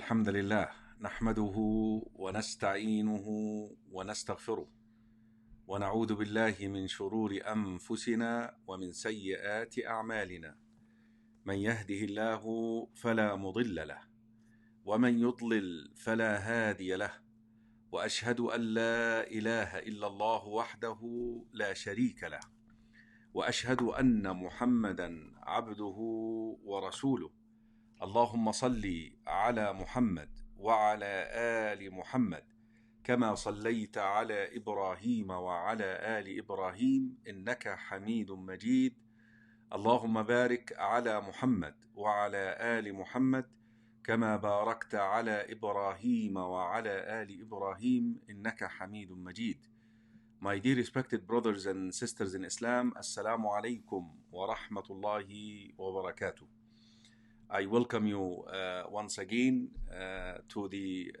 الحمد لله نحمده ونستعينه ونستغفره ونعوذ بالله من شرور أنفسنا ومن سيئات أعمالنا. من يهده الله فلا مضل له ومن يضلل فلا هادي له، وأشهد أن لا إله إلا الله وحده لا شريك له، وأشهد أن محمدا عبده ورسوله. اللهم صل على محمد وعلى آل محمد كما صليت على إبراهيم وعلى آل إبراهيم إنك حميد مجيد. اللهم بارك على محمد وعلى آل محمد كما باركت على إبراهيم وعلى آل إبراهيم إنك حميد مجيد. My dear respected brothers and sisters in Islam, Assalamu alaikum wa rahmatullahi wa barakatuh. I welcome you once again to the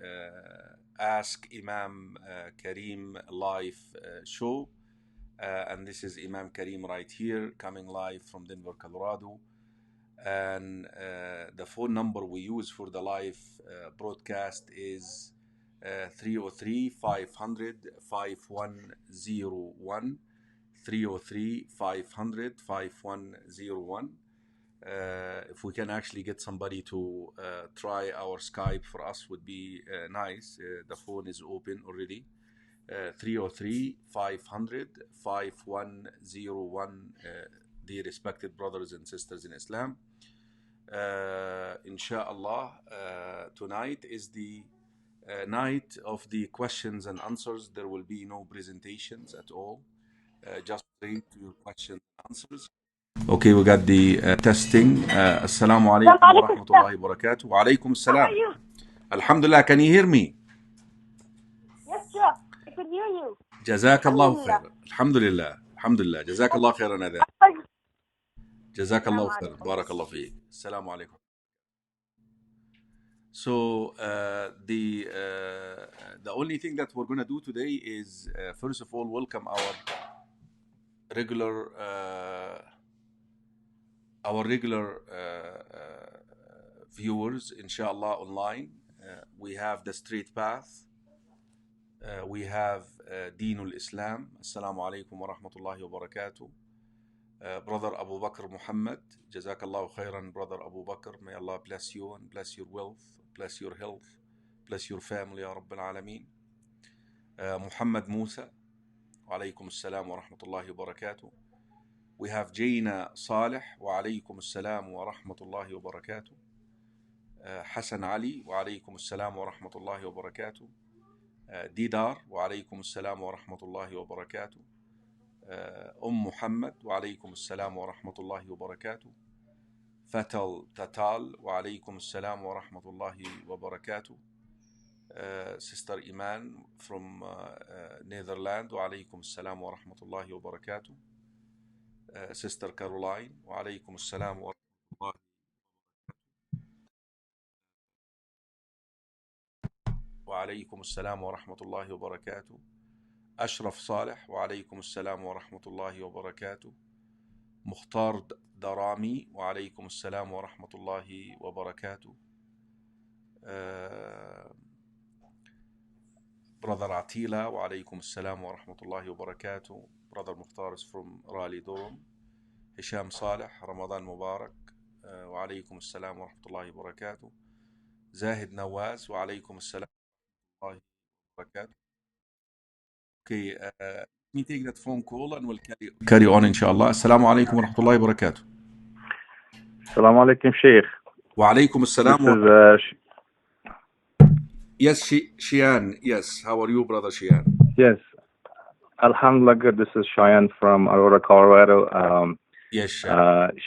Ask Imam Karim live show. And this is Imam Karim right here, coming live from Denver, Colorado. And the phone number we use for the live broadcast is 303-500-5101. 303-500-5101. If we can actually get somebody to try our Skype for us would be nice. The phone is open already. 303-500-5101. Dear respected brothers and sisters in Islam. Inshallah, tonight is the night of the questions and answers. There will be no presentations at all. Just straight to your questions and answers. Okay, we got the testing. Assalamu alaikum wa rahmatullahi wa barakatuh. Wa alaikum assalam. How are you? Alhamdulillah, can you hear me? Yes, sir. I can hear you. Jazakallahu khair. Alhamdulillah. Alhamdulillah. Jazakallahu khairan adhan. Jazakallahu khairan. Barakallahu feek. Assalamu alaikum. So the only thing that we're going to do today is first of all welcome our regular viewers, inshallah, online. We have the straight path. We have Deenul Islam. Assalamu alaikum wa rahmatullahi wa barakatuh. Brother Abu Bakr Muhammad, Jazakallahu khairan, Brother Abu Bakr. May Allah bless you and bless your wealth, bless your health, bless your family, Ya Rabbil Alameen. Muhammad Musa, wa alaikum assalam wa rahmatullahi wa barakatuh. We have Jaina Saleh, wa alaikum assalam wa rahmatullahi wa barakatuh. Hassan Ali, wa alaikum assalam wa rahmatullahi wa barakatuh. Didar, wa alaikum assalam wa rahmatullahi wa barakatuh. Muhammad, wa alaikum assalam wa rahmatullahi wa barakatuh. Fatal Tatal, wa alaikum assalam wa rahmatullahi wa barakatuh. Sister Iman from Netherlands, wa alaikum assalam wa rahmatullahi wa barakatuh. Sister Caroline, wa alaikum assalam wa rahmatullahi. Wa alaikum assalam wa rahmatullahi wa barakatuh. Ashraf Saleh, wa alaikum assalam wa rahmatullahi wa barakatuh. Mukhtar Darami, wa alaikum assalam wa rahmatullahi wa barakatuh. Brother Atila, wa alaikum assalam wa rahmatullahi wa barakatuh. Brother Mukhtar is from Raleigh, Durham. Hisham Saleh, Ramadan Mubarak, wa alaikum assalam wa rahmatullahi wa barakatuh. Zahid Nawaz, wa alaikum assalam wa rahmatullahi wa barakatuh. Okay, let me take that phone call and we'll carry on inshallah. Assalamu alaikum wa rahmatullahi wa barakatuh. Assalamu alaikum, Sheikh. Wa alaikum assalam. Yes, Shian. Yes, how are you, brother Shian? Yes. Alhamdulillah, good. This is Cheyenne from Aurora, Colorado. Yes,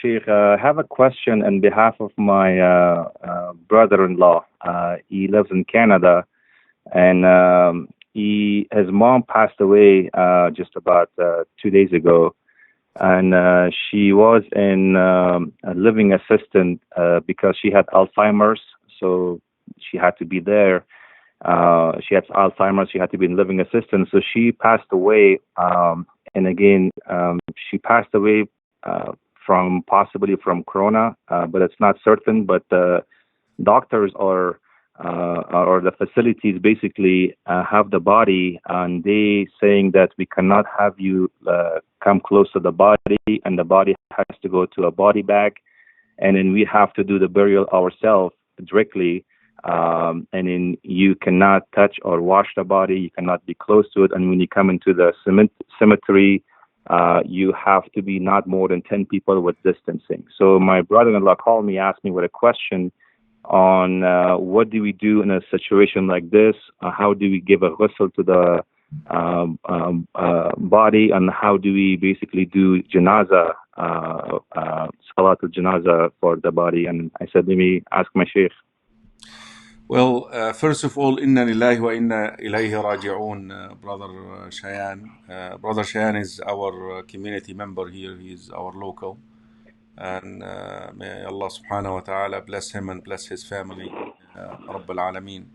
Sheikh, I have a question on behalf of my brother-in-law. He lives in Canada, and his mom passed away just about 2 days ago, and she was in a living assistant because she had Alzheimer's, so she had to be there. She had Alzheimer's, she had to be in living assistant, so she passed away. And again, she passed away possibly from corona, but it's not certain. But doctors are or the facilities basically have the body, and they saying that we cannot have you come close to the body, and the body has to go to a body bag, and then we have to do the burial ourselves directly. And then you cannot touch or wash the body, you cannot be close to it, and when you come into the cemetery, you have to be not more than 10 people with distancing. So my brother-in-law called me, asked me with a question on what do we do in a situation like this? How do we give a ghusl to the body, and how do we basically do janaza, salatul janaza for the body? And I said, let me ask my sheikh. Well, first of all, inna lillahi wa inna ilayhi raji'un, Brother Shayan. Brother Shayan is our community member here. He is our local. And may Allah subhanahu wa ta'ala bless him and bless his family. Rabbal Alameen.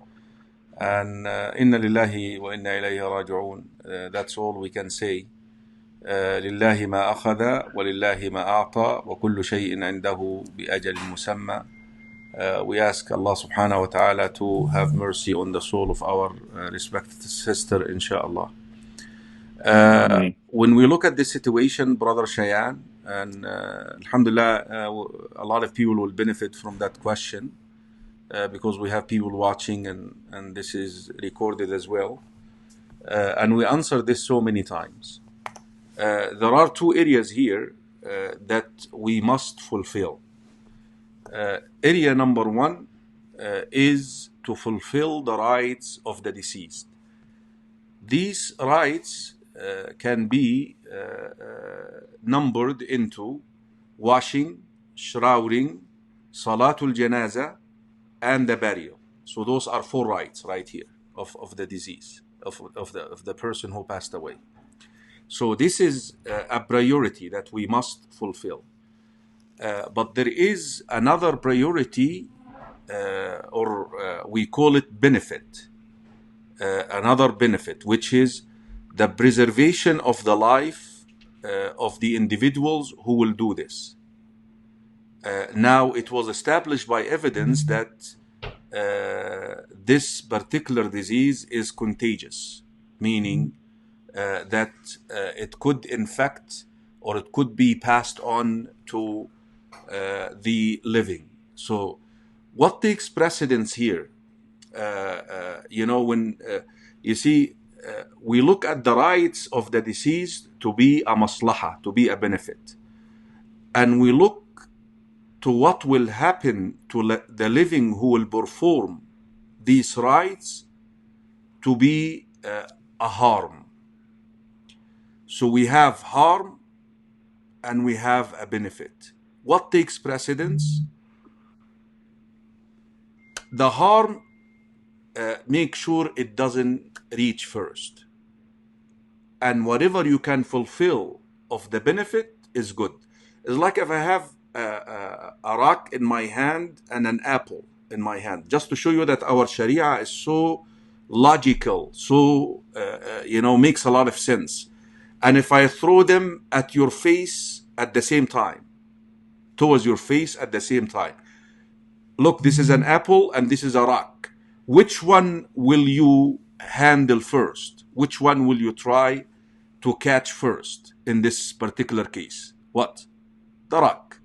And inna lillahi wa inna ilayhi raji'un. That's all we can say. لله ما أخذ ولله ما أعطى وكل شيء عنده بأجل مسمى. We ask Allah subhanahu wa ta'ala to have mercy on the soul of our respected sister, inshallah. When we look at this situation, Brother Shayan, and alhamdulillah, a lot of people will benefit from that question because we have people watching, and this is recorded as well. And we answered this so many times. There are two areas here that we must fulfill. Area number one is to fulfill the rights of the deceased. These rights can be numbered into washing, shrouding, salatul janaza, and the burial. So those are 4 rights right here of the disease, of the person who passed away. So this is a priority that we must fulfill. But there is another priority, or we call it benefit, another benefit, which is the preservation of the life of the individuals who will do this. Now, it was established by evidence that this particular disease is contagious, meaning that it could infect or it could be passed on to the living. So what takes precedence here? When you see, we look at the rights of the deceased to be a maslaha, to be a benefit. And we look to what will happen to the living who will perform these rights to be a harm. So we have harm and we have a benefit. What takes precedence? The harm, make sure it doesn't reach first. And whatever you can fulfill of the benefit is good. It's like if I have a rock in my hand and an apple in my hand, just to show you that our Sharia is so logical, so makes a lot of sense. And if I throw them at your face at the same time, towards your face at the same time, look, this is an apple and this is a rock. Which one will you handle first? Which one will you try to catch first in this particular case? What? The rock.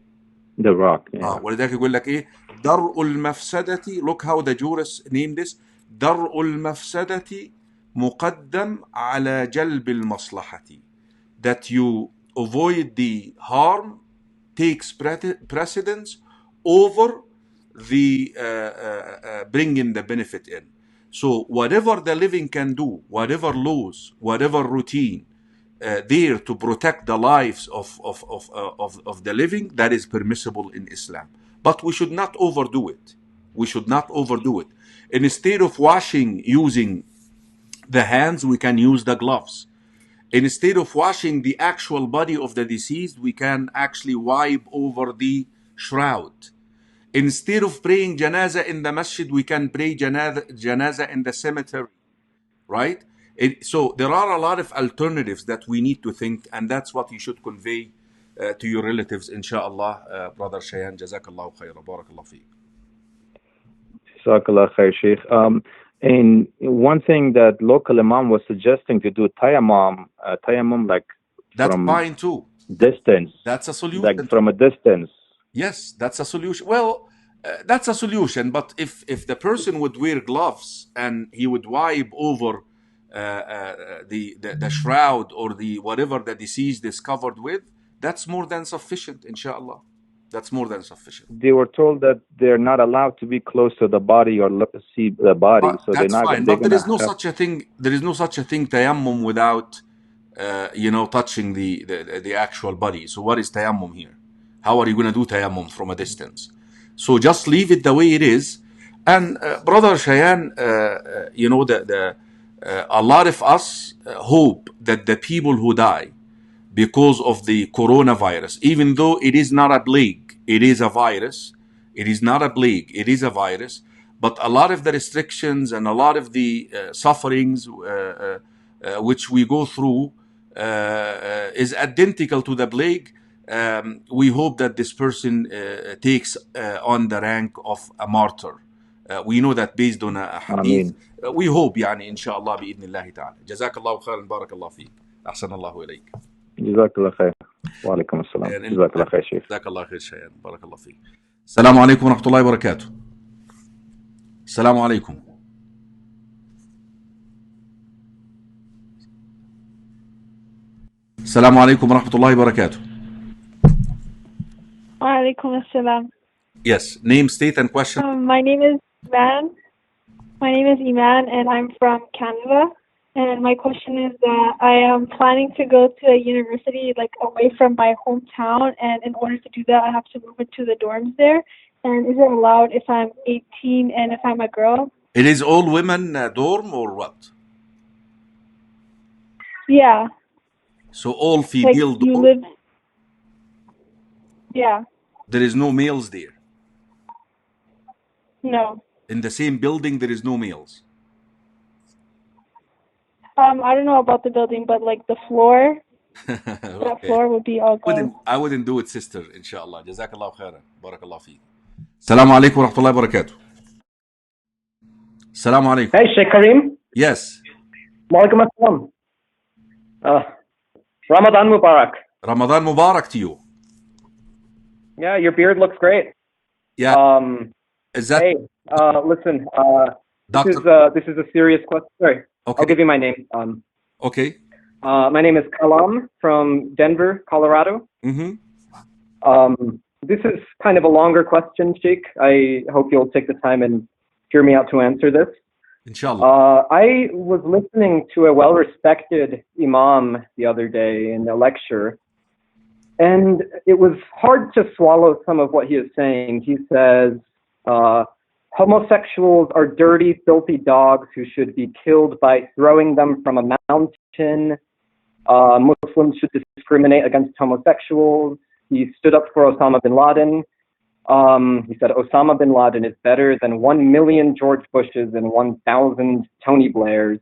The rock, yeah. ولذلك يقول لك ايه؟ درء المفسدة. Look how the jurists name this. درء المفسدة مقدم على جلب المصلحة. That you avoid the harm takes precedence over the bringing the benefit in. So whatever the living can do, whatever laws, whatever routine there to protect the lives of the living, that is permissible in Islam. But we should not overdo it. We should not overdo it. Instead of washing using the hands, we can use the gloves. Instead of washing the actual body of the deceased, we can actually wipe over the shroud. Instead of praying janazah in the masjid, we can pray janazah in the cemetery, right? So there are a lot of alternatives that we need to think, and that's what you should convey to your relatives, inshallah. Brother Shayan, jazakallahu khairan, barakallahu feek. Jazakallah khair, Sheikh. And one thing that local Imam was suggesting to do tayammum like That's from fine too. distance, That's a solution. like from a distance. Yes, that's a solution. Well, that's a solution. But if the person would wear gloves and he would wipe over the shroud or the whatever the deceased is covered with, that's more than sufficient, inshallah. That's more than sufficient. They were told that they're not allowed to be close to the body or see the body, so That's they're fine. they're But there gonna is no have. such a thing. There is no such a thing tayammum without touching the actual body. So what is tayammum here? How are you going to do tayammum from a distance? So just leave it the way it is. And brother Shayan, a lot of us hope that the people who die because of the coronavirus, even though it is not a plague, it is a virus. It is not a plague, it is a virus. But a lot of the restrictions and a lot of the sufferings which we go through is identical to the plague. We hope that this person takes on the rank of a martyr. We know that based on a hadith. We hope يعني إن شاء الله بإذن الله تعالى. جزاك الله خيرا بارك الله فيك. أحسن الله إليك. جزاك الله خير. وعليكم السلام. جزاك الله خير شيخ. جزاك الله خير شيئا. بارك الله فيك. السلام عليكم ورحمة الله وبركاته. السلام عليكم. السلام عليكم ورحمة الله وبركاته. Walaikum assalam. Yes, name, state, and question. My name is Iman. My name is Iman, and I'm from Canada. And my question is that I am planning to go to a university like away from my hometown, and in order to do that, I have to move into the dorms there. And is it allowed if I'm 18 and if I'm a girl? It is all women dorm or what? Yeah. So all female like you dorm? live. Yeah. There is no males there? No. In the same building, there is no males? I don't know about the building, but like the floor, Okay. that floor would be all girls. I wouldn't do it, sister, inshallah. Jazakallah khairan. Barakallah feek. Assalamu alaikum wa rahmatullahi wa barakatuh. Assalamu alaikum. Hey, Sheikh Karim. Yes. Walaikum assalam. Ramadan Mubarak. Ramadan Mubarak to you. Yeah, your beard looks great. Yeah. Is that... Hey, listen, Doctor... this is a serious question. Sorry, okay. I'll give you my name. Okay. My name is Karim from Denver, Colorado. Mm-hmm. This is kind of a longer question, Sheikh. I hope you'll take the time and hear me out to answer this. Inshallah. I was listening to a well-respected Imam the other day in a lecture, and it was hard to swallow some of what he is saying. He says, homosexuals are dirty, filthy dogs who should be killed by throwing them from a mountain. Muslims should discriminate against homosexuals. He stood up for Osama bin Laden. He said Osama bin Laden is better than 1 million George Bushes and 1,000 Tony Blairs.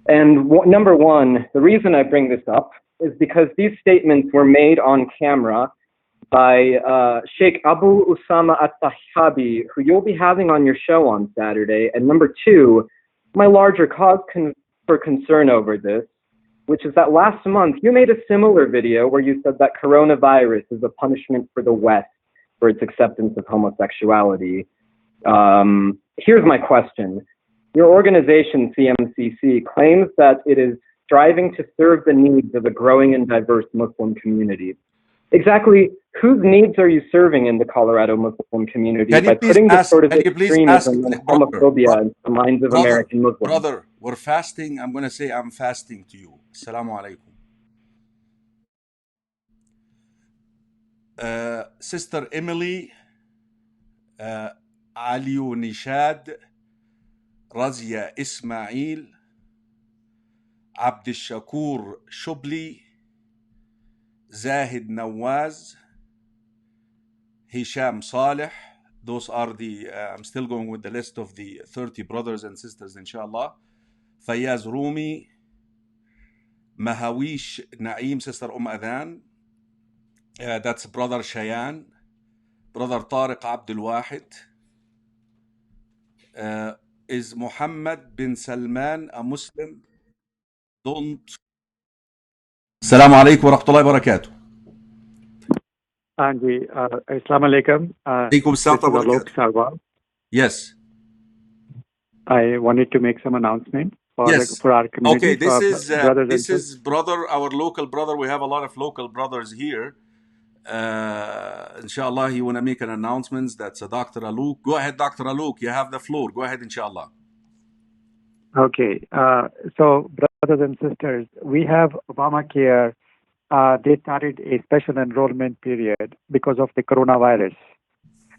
And number one, the reason I bring this up is because these statements were made on camera by Sheikh Abu Usama at-Tahabi, who you'll be having on your show on Saturday. And number two, my larger cause for concern over this, which is that last month you made a similar video where you said that coronavirus is a punishment for the West for its acceptance of homosexuality. Here's my question. Your organization, CMCC, claims that it is striving to serve the needs of a growing and diverse Muslim community. Exactly whose needs are you serving in the Colorado Muslim community by putting this sort of extremism and homophobia in the minds of American Muslims? Brother, we're fasting. I'm going to say I'm fasting to you. Assalamu alaikum. Sister Emily, Aliu Nishad, Razia Ismail, Abd Shakur Shubli, Zahid Nawaz, Hisham Saleh. Those are the, I'm still going with the list of the 30 brothers and sisters, inshallah. Fayaz Rumi, Mahawish Naeem, Sister Adhan. That's Brother Shayan, Brother Tariq Abdul Wahid, Is Muhammad bin Salman a Muslim? Don't. Assalamu alaikum wa rahmatullahi wa barakatuh. Anji, Assalamu alaikum. Alaikum This is assalam wa Alok barakatuh. Sarwar. Yes. I wanted to make some announcement Yes. for our community, Okay, for our brothers and this sisters. is brother, our local brother. We have a lot of local brothers here. Inshallah, he want to make an announcement. That's Dr. Aluk. Go ahead, Dr. Aluk. You have the floor. Go ahead, inshallah. Okay, so brothers and sisters, we have Obamacare. They started a special enrollment period because of the coronavirus.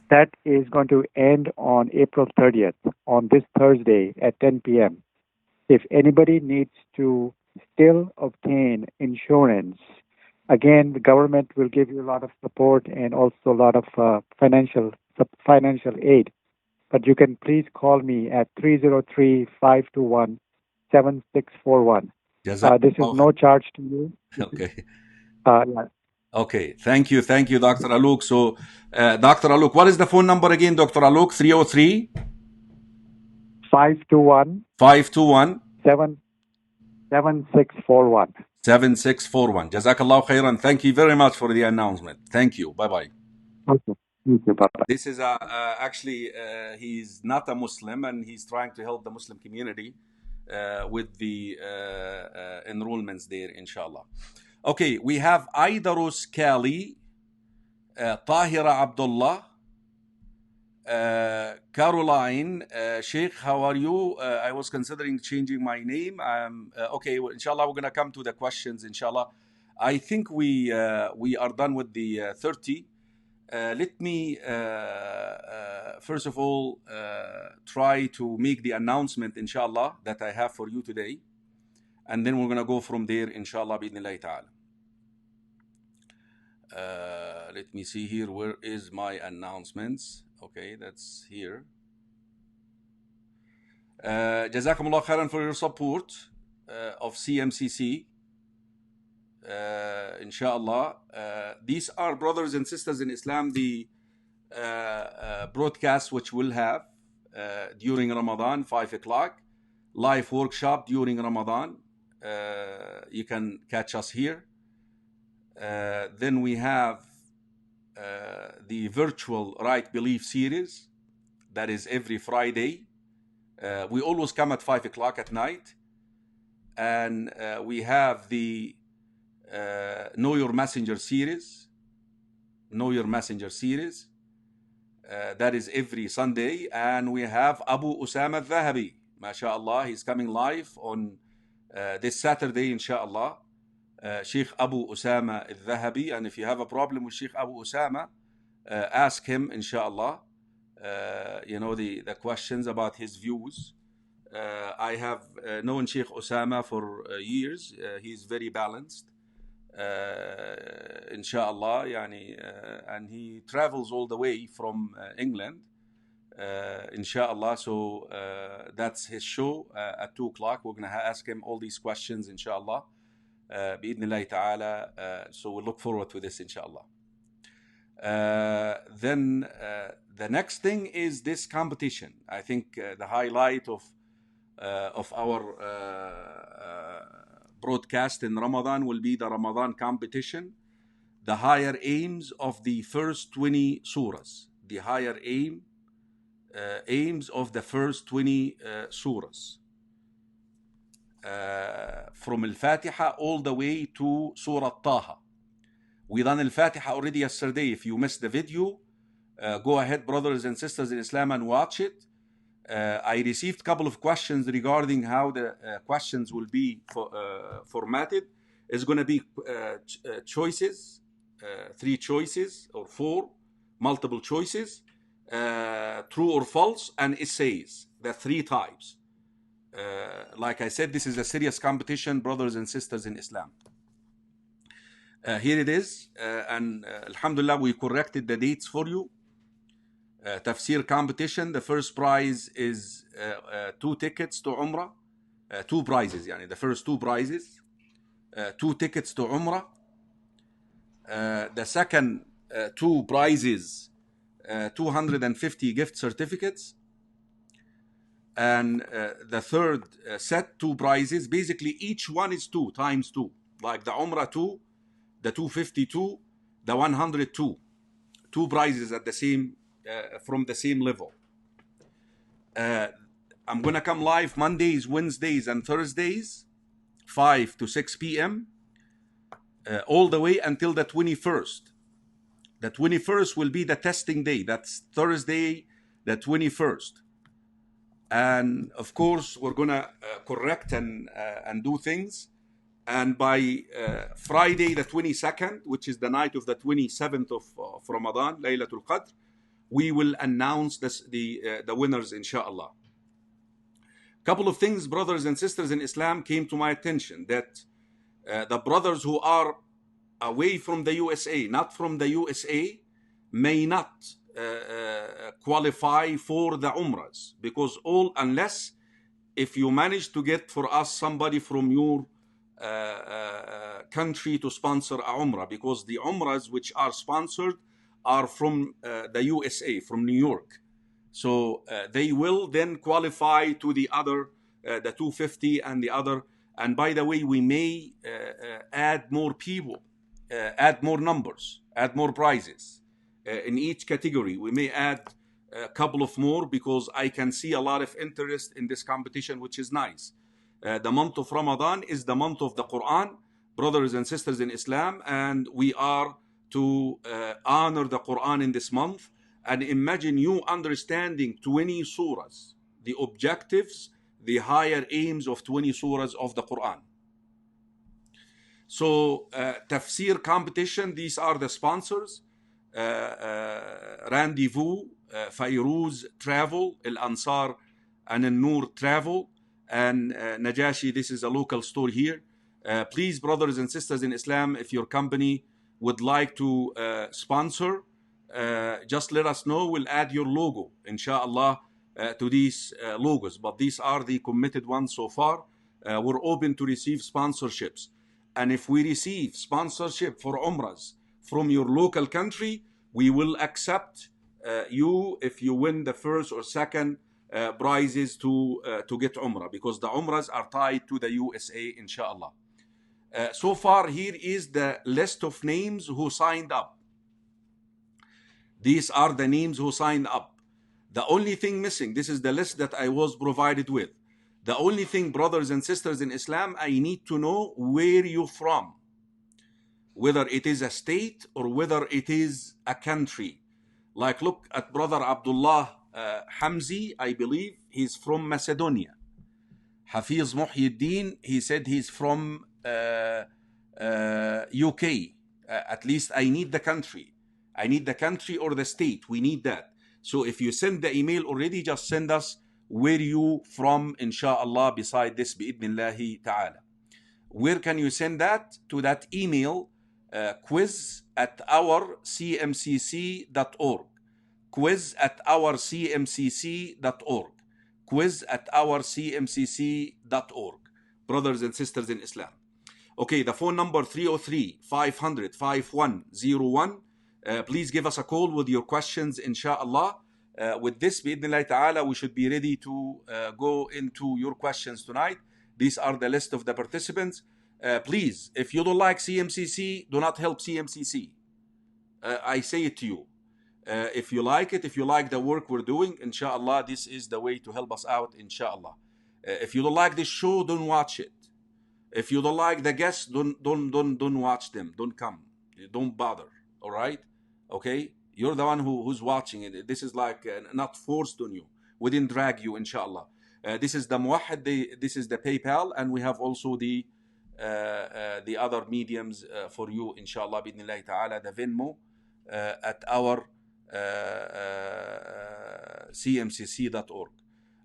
That is going to end on April 30th, on this Thursday at 10 p.m. If anybody needs to still obtain insurance, again, the government will give you a lot of support and also a lot of financial aid. But you can please call me at 303-521-7641. This is no charge to you. Okay. Yeah. Okay. Thank you, Dr. Aluk. So, Dr. Aluk, what is the phone number again, Dr. Aluk? 303 521 521 7641. 7641. Jazakallah khairan. Thank you very much for the announcement. Thank you. Bye-bye. Okay. Thank you. Bye-bye. This is actually he's not a Muslim and he's trying to help the Muslim community with the enrollments there, inshallah. Okay, we have Aidarus Kali, Tahira Abdullah, Caroline, Sheikh, how are you? I was considering changing my name. Okay, well, inshallah, we're going to come to the questions, inshallah. I think we are done with the 30. Let me, first of all, try to make the announcement, inshallah, that I have for you today. And then we're going to go from there, inshallah, bi'idhnillahi ta'ala. Let me see here. Where is my announcements? Okay, that's here. Jazakumullah khairan for your support of CMCC. Inshallah. These are, brothers and sisters in Islam, the broadcast which we'll have during Ramadan, 5 o'clock. Live workshop during Ramadan. You can catch us here. Then we have the virtual Right Belief series. That is every Friday. We always come at 5 o'clock at night. And we have the Know Your Messenger series. Know Your Messenger series. That is every Sunday. And we have Abu Usama al-Dhahabi. MashaAllah, he's coming live on this Saturday, inshallah. Sheikh Abu Usama al-Dhahabi. And if you have a problem with Sheikh Abu Usama, ask him, inshallah, the questions about his views. I have known Sheikh Usama for years. He's very balanced. Inshallah, and he travels all the way from England. Inshallah, so that's his show at 2 o'clock. We're going to ask him all these questions, inshallah. Bi'idhnillahi ta'ala. So we'll look forward to this, inshallah. Then the next thing is this competition. I think the highlight of our broadcast in Ramadan will be the Ramadan competition. The higher aims of the first 20 surahs. The higher aims of the first 20 surahs. From Al-Fatiha all the way to Surah Taha. We done Al-Fatiha already yesterday. If you missed the video, go ahead, brothers and sisters in Islam, and watch it. I received a couple of questions regarding how the questions will be formatted. It's going to be choices, 3 choices or 4, multiple choices, true or false, and essays, the 3 types. Like I said, this is a serious competition, brothers and sisters in Islam. Here it is, and alhamdulillah, we corrected the dates for you. Tafsir competition, the first prize is 2 tickets to Umrah. 2 prizes, the first 2 prizes. 2 tickets to Umrah. The second 2 prizes, 250 gift certificates. And the third set, 2 prizes. Basically, each one is 2 times 2. Like the Umrah 2, the 252, the 102. 2 prizes at the same, from the same level. I'm going to come live Mondays, Wednesdays, and Thursdays, 5 to 6 p.m., all the way until the 21st. The 21st will be the testing day. That's Thursday, the 21st. And of course, we're going to correct and do things. And by Friday, the 22nd, which is the night of the 27th of Ramadan, Laylatul Qadr, we will announce the winners, inshallah. Couple of things, brothers and sisters in Islam, came to my attention, that the brothers who are away from the USA, not from the USA, may not qualify for the Umrahs, because unless if you manage to get for us somebody from your country to sponsor a Umrah, because the Umrahs which are sponsored are from the USA, from New York. So they will then qualify to the other, the 250 and the other. And by the way, we may add more people, add more numbers, add more prizes. In each category, we may add a couple of more, because I can see a lot of interest in this competition, which is nice. The month of Ramadan is the month of the Quran, brothers and sisters in Islam, and we are to honor the Quran in this month. And imagine you understanding 20 surahs, the objectives, the higher aims of 20 surahs of the Quran. So, tafsir competition, these are the sponsors. Rendezvous, Fairuz Travel, El Ansar and El Noor Travel, and Najashi, this is a local store here. Please, brothers and sisters in Islam, if your company would like to sponsor, just let us know. We'll add your logo, inshallah, to these logos. But these are the committed ones so far. We're open to receive sponsorships. And if we receive sponsorship for Umrahs from your local country, we will accept you if you win the first or second prizes to get Umrah, because the Umrahs are tied to the USA, inshallah. So far, here is the list of names who signed up. These are the names who signed up. The only thing missing, this is the list that I was provided with. The only thing, brothers and sisters in Islam, I need to know where you're from. Whether it is a state or whether it is a country. Like, look at brother Abdullah Hamzi, I believe he's from Macedonia. Hafiz Muhyiddin, he said he's from UK. At least I need the country. I need the country or the state. We need that. So if you send the email already, just send us where you from, inshallah, beside this, bi'idhnillahi ta'ala. Where can you send that? To that email, quiz@ourcmcc.org. quiz@ourcmcc.org. quiz@ourcmcc.org. Brothers and sisters in Islam. Okay, the phone number 303-500-5101. Please give us a call with your questions, inshallah. With this, bi'idhnillahi ta'ala, we should be ready to go into your questions tonight. These are the list of the participants. Please, if you don't like CMCC, do not help CMCC. I say it to you. If you like it, if you like the work we're doing, inshallah, this is the way to help us out, inshallah. If you don't like this show, don't watch it. If you don't like the guests, don't watch them. Don't come. Don't bother. All right? Okay? You're the one who's watching it. This is like not forced on you. We didn't drag you, inshallah. This is the Muwahid, this is the PayPal, and we have also the other mediums for you, inshallah, bidnillahi ta'ala, the Venmo at our cmcc.org.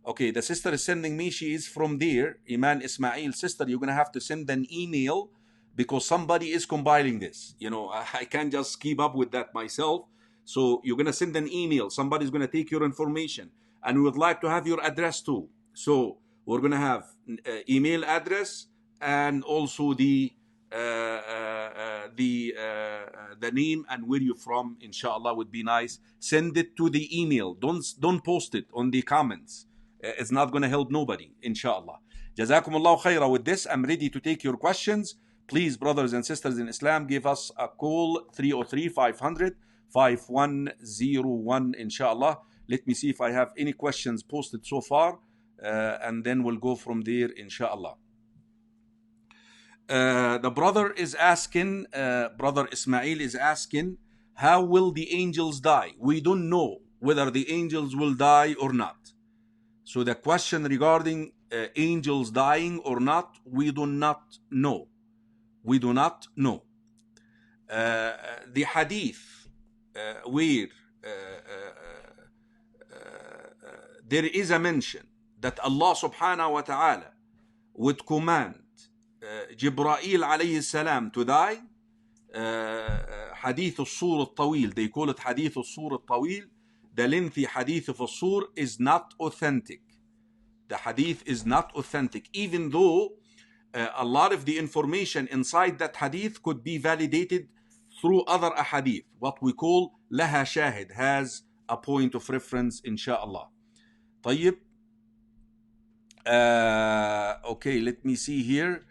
Okay, the sister is sending me, she is from there, Iman Ismail. Sister, you're going to have to send an email, because somebody is compiling this. You know, I can't just keep up with that myself. So you're going to send an email. Somebody's going to take your information. And we would like to have your address too. So we're going to have email address and also the name and where you're from, inshallah, would be nice. Send it to the email. Don't post it on the comments. it's not going to help nobody, inshallah. Jazakumullahu khaira. With this, I'm ready to take your questions. Please, brothers and sisters in Islam, give us a call, 303-500-5101, inshallah. Let me see if I have any questions posted so far, and then we'll go from there, inshallah. The brother is asking, Brother Ismail is asking, how will the angels die? We don't know whether the angels will die or not. So the question regarding angels dying or not, we do not know. We do not know. The hadith where there is a mention that Allah subhanahu wa ta'ala would command Jibreel alayhi salam to die, hadith al-sur al-tawil, they call it hadith al-sur al-tawil. The lengthy hadith of al-sur is not authentic. The hadith is not authentic, even though a lot of the information inside that hadith could be validated through other ahadith. What we call laha shahid, has a point of reference, inshallah. طيب. Okay, let me see here.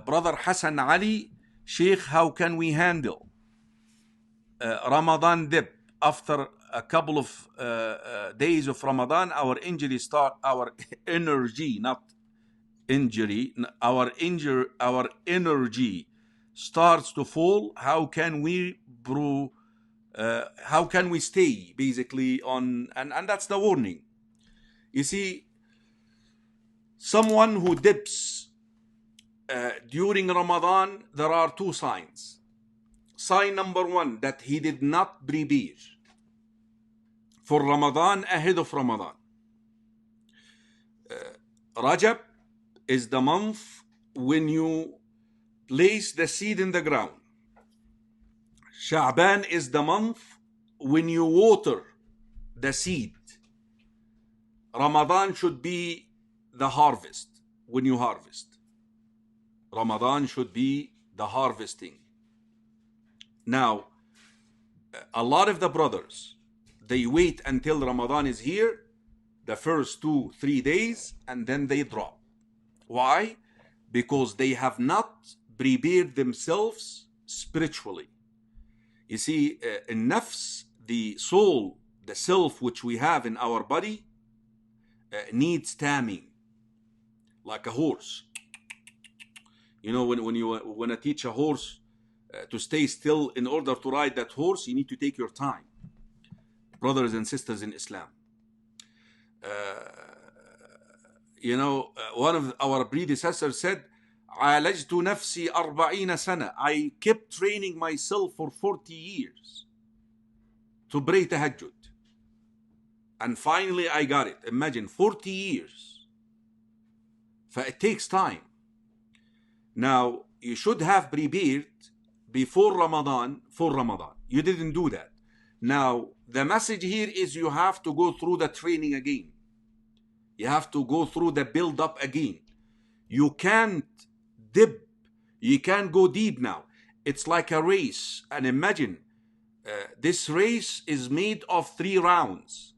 Brother Hassan Ali, Sheikh, how can we handle Ramadan dip after a couple of days of Ramadan? Our energy starts to fall. How can we stay basically on, and that's the warning. You see, someone who dips during Ramadan, there are two signs. Sign number one, that he did not prepare for Ramadan ahead of Ramadan. Rajab is the month when you place the seed in the ground. Sha'ban is the month when you water the seed. Ramadan should be the harvest, when you harvest. Ramadan should be the harvesting. Now, a lot of the brothers, they wait until Ramadan is here, the first 2-3 days, and then they drop. Why? Because they have not prepared themselves spiritually. You see, in nafs, the soul, the self which we have in our body, needs taming, like a horse. You know, when you want to teach a horse to stay still in order to ride that horse, you need to take your time. Brothers and sisters in Islam. You know, one of our predecessors said, عالجت نفسي 40 سنة. I kept training myself for 40 years to pray tahajjud. And finally I got it. Imagine, 40 years. It takes time. Now, you should have prepared before Ramadan for Ramadan. You didn't do that. Now, the message here is you have to go through the training again. You have to go through the build-up again. You can't dip. You can't go deep now. It's like a race. And imagine, this race is made of 3 rounds.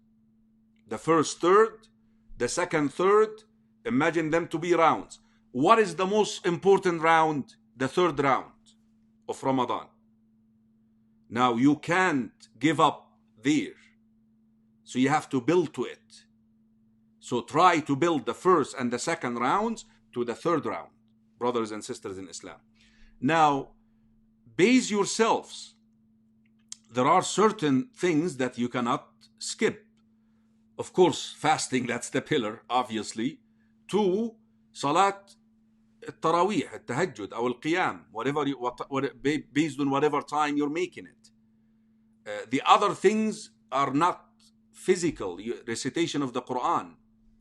The first third, the second third, imagine them to be rounds. What is the most important round? The third round of Ramadan. Now, you can't give up there. So you have to build to it. So try to build the first and the second rounds to the third round, brothers and sisters in Islam. Now, base yourselves. There are certain things that you cannot skip. Of course, fasting, that's the pillar, obviously. 2, Salat التراويح, التهجد, or القيام, based on whatever time you're making it. The other things are not physical. Recitation of the Quran.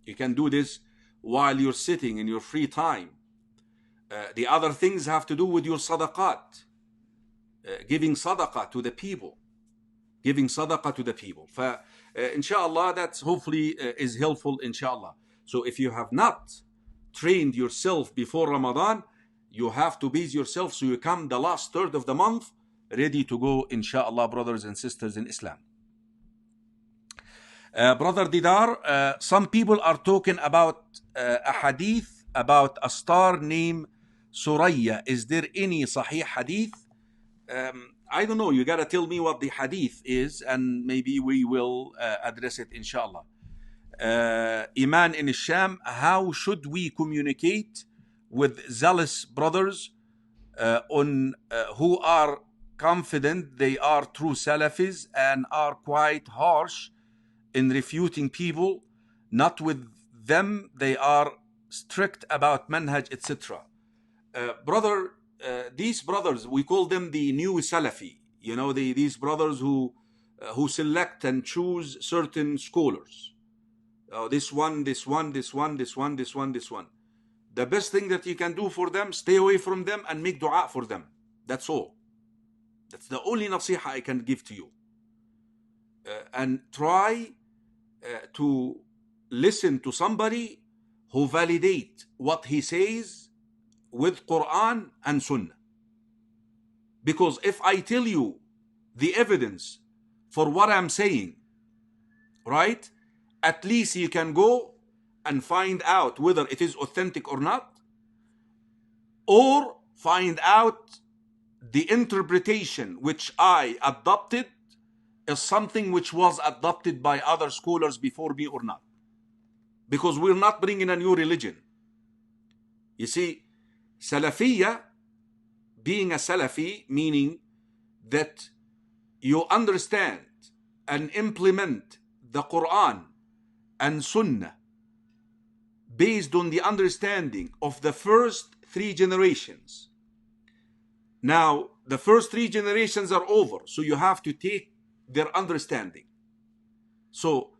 You can do this while you're sitting in your free time. The other things have to do with your sadaqat. Giving sadaqah to the people. Giving sadaqah to the people. Inshallah, that's hopefully is helpful, inshallah. So if you have not trained yourself before Ramadan, you have to base yourself so you come the last third of the month ready to go, inshallah, brothers and sisters in Islam. Brother Didar, some people are talking about a hadith about a star named Suraya. Is there any Sahih hadith? I don't know. You gotta tell me what the hadith is, and maybe we will address it, inshallah. Iman in Sham, how should we communicate with zealous brothers who are confident they are true Salafis and are quite harsh in refuting people? Not with them, they are strict about manhaj, etc. Brother, these brothers, we call them the new Salafi. You know, these brothers who select and choose certain scholars. This one. The best thing that you can do for them, stay away from them and make dua for them. That's all. That's the only nasiha I can give to you. And try to listen to somebody who validate what he says with Quran and Sunnah. Because if I tell you the evidence for what I'm saying, right, at least you can go and find out whether it is authentic or not, or find out the interpretation which I adopted is something which was adopted by other scholars before me or not. Because we're not bringing a new religion. You see, Salafiyya, being a Salafi, meaning that you understand and implement the Quran and Sunnah based on the understanding of the first 3 generations. Now, the first 3 generations are over, so you have to take their understanding. So,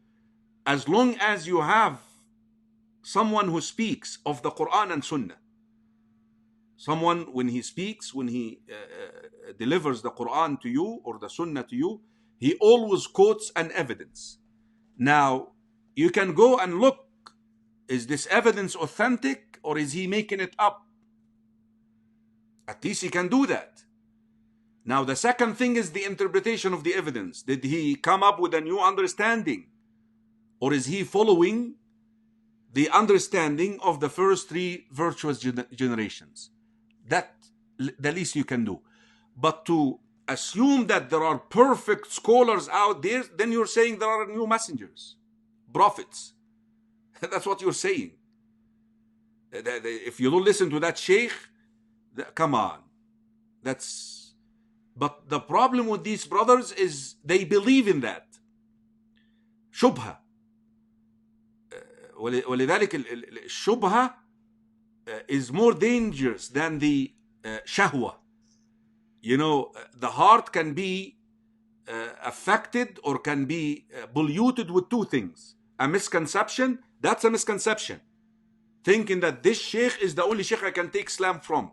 as long as you have someone who speaks of the Quran and Sunnah, someone when he speaks, when he delivers the Quran to you or the Sunnah to you, he always quotes an evidence. Now, you can go and look, is this evidence authentic or is he making it up? At least he can do that. Now, the second thing is the interpretation of the evidence. Did he come up with a new understanding? Or is he following the understanding of the first 3 virtuous generations? That the least you can do. But to assume that there are perfect scholars out there, then you're saying there are new messengers, prophets. That's what you're saying. If you don't listen to that sheikh, come on. But the problem with these brothers is they believe in that. شبهة. ولذلك الشبهة is more dangerous than the shahwa. You know, the heart can be affected or can be polluted with 2 things. A misconception, that's a misconception. Thinking that this sheikh is the only sheikh I can take Islam from,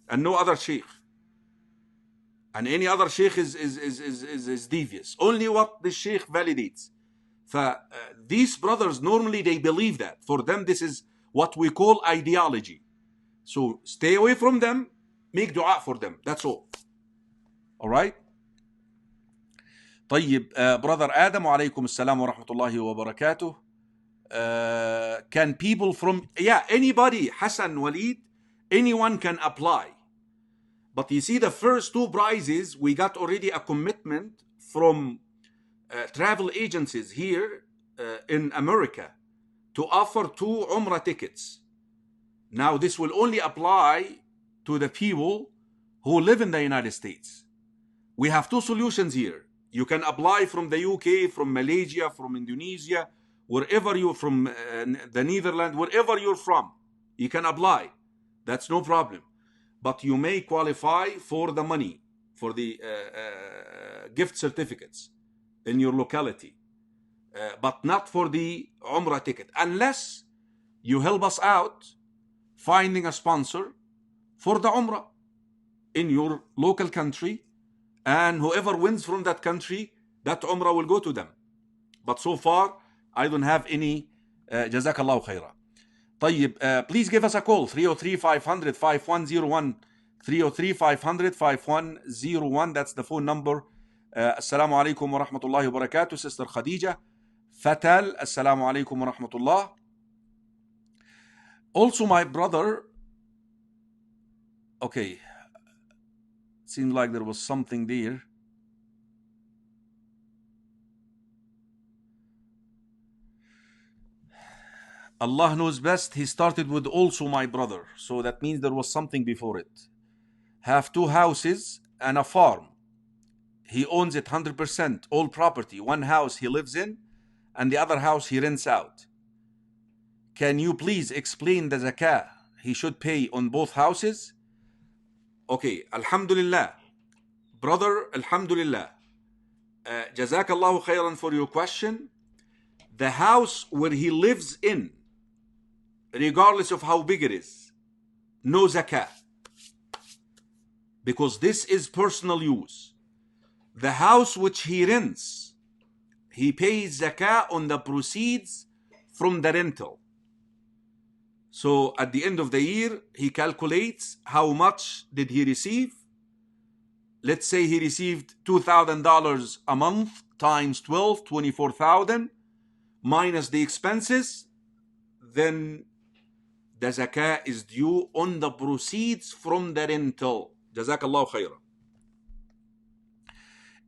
and no other sheikh. And any other sheikh is devious. Only what the sheikh validates. These brothers, normally they believe that. For them, this is what we call ideology. So stay away from them, make dua for them. That's all. All right? طيب, brother Adam, وعليكم السلام ورحمة الله وبركاته. Can people from, anybody, Hassan, Walid, anyone can apply. But you see, the first 2 prizes, we got already a commitment from travel agencies here in America to offer 2 Umrah tickets. Now, this will only apply to the people who live in the United States. We have 2 solutions here. You can apply from the UK, from Malaysia, from Indonesia, wherever you're from, the Netherlands, wherever you're from, you can apply. That's no problem. But you may qualify for the money, for the gift certificates in your locality, but not for the Umrah ticket, unless you help us out finding a sponsor for the Umrah in your local country, and whoever wins from that country, that Umrah will go to them. But so far, I don't have any. Jazakallahu khaira. طيب, please give us a call, 303-500-5101, 303-500-5101. That's the phone number. Assalamu alaikum wa rahmatullahi wa barakatuh, Sister Khadija. Fatal, assalamu alaikum wa rahmatullah. Also, my brother, okay, seems like there was something there. Allah knows best. He started with also my brother. So that means there was something before it. Have 2 houses and a farm. He owns it 100%, all property. One house he lives in and the other house he rents out. Can you please explain the zakah he should pay on both houses? Okay, alhamdulillah. Brother, alhamdulillah. Jazakallahu khairan for your question. The house where he lives in, regardless of how big it is, no zakah. Because this is personal use. The house which he rents, he pays zakah on the proceeds from the rental. So at the end of the year, he calculates how much did he receive. Let's say he received $2,000 a month times 12, 24,000 minus the expenses. Then the zakah is due on the proceeds from the rental. Jazakallahu khairan.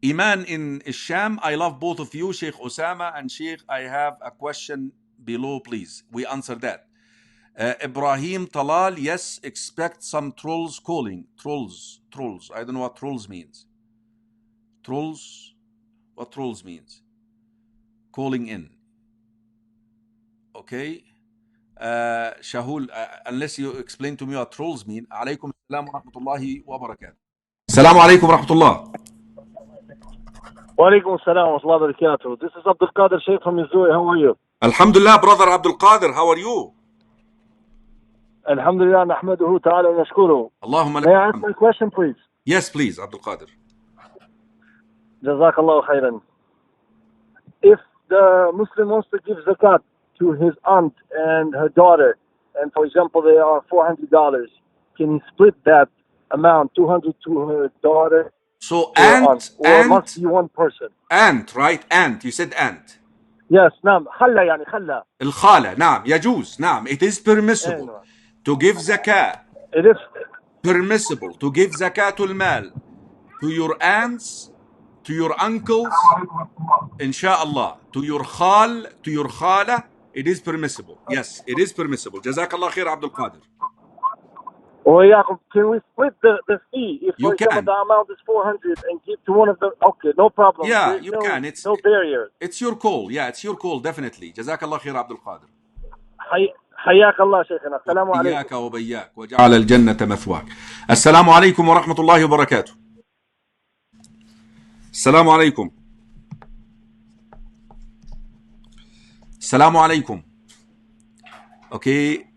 Iman in Isham, I love both of you, Sheikh Osama and Sheikh. I have a question below, please. We answer that. Ibrahim Talal, yes, expect some trolls calling. Trolls. I don't know what trolls means. Trolls? What trolls means? Calling in. Okay. Shahul, unless you explain to me what trolls mean. Alaykum assalam wa rahmatullahi wa barakatuh. Assalamu alaikum wa rahmatullah. Walaikum assalam wa rahmatullahi wa barakatuh. This is Abdul Qadir Sheikh from Missouri. How are you? Alhamdulillah, brother Abdul Qadir. How are you? Alhamdulillah, nahmaduhu ta'ala wa nashkuruhu. Allahumma May I ask my question, please? Yes, please, Abdul Qadir. Jazakallahu khairan. If the Muslim wants to give zakat to his aunt and her daughter, and for example, they are $400, can he split that amount, 200 to her daughter? So aunt, or must be one person? Aunt, right? Aunt. You said aunt. Yes, نعم. خلة يعني خلة. الخالة, نعم. يجوز, نعم. It is permissible to give zakah. It is permissible to give zakatul mal to your aunts, to your uncles, inshallah, to your khala. It is permissible. Yes, it is permissible. Jazakallah khair, Abdul Qadir. Can we split the fee? If for example the amount is 400 and give to one of them, okay, no problem. Yeah, There's you can. It's no barrier. It's your call. Yeah, it's your call, definitely. Jazakallah khair, Abdul Qadir. حياك الله شيخنا. السلام عليكم. إياك وبياك وجعل الجنة مثواك. السلام عليكم ورحمة الله وبركاته. السلام عليكم. السلام عليكم. Okay.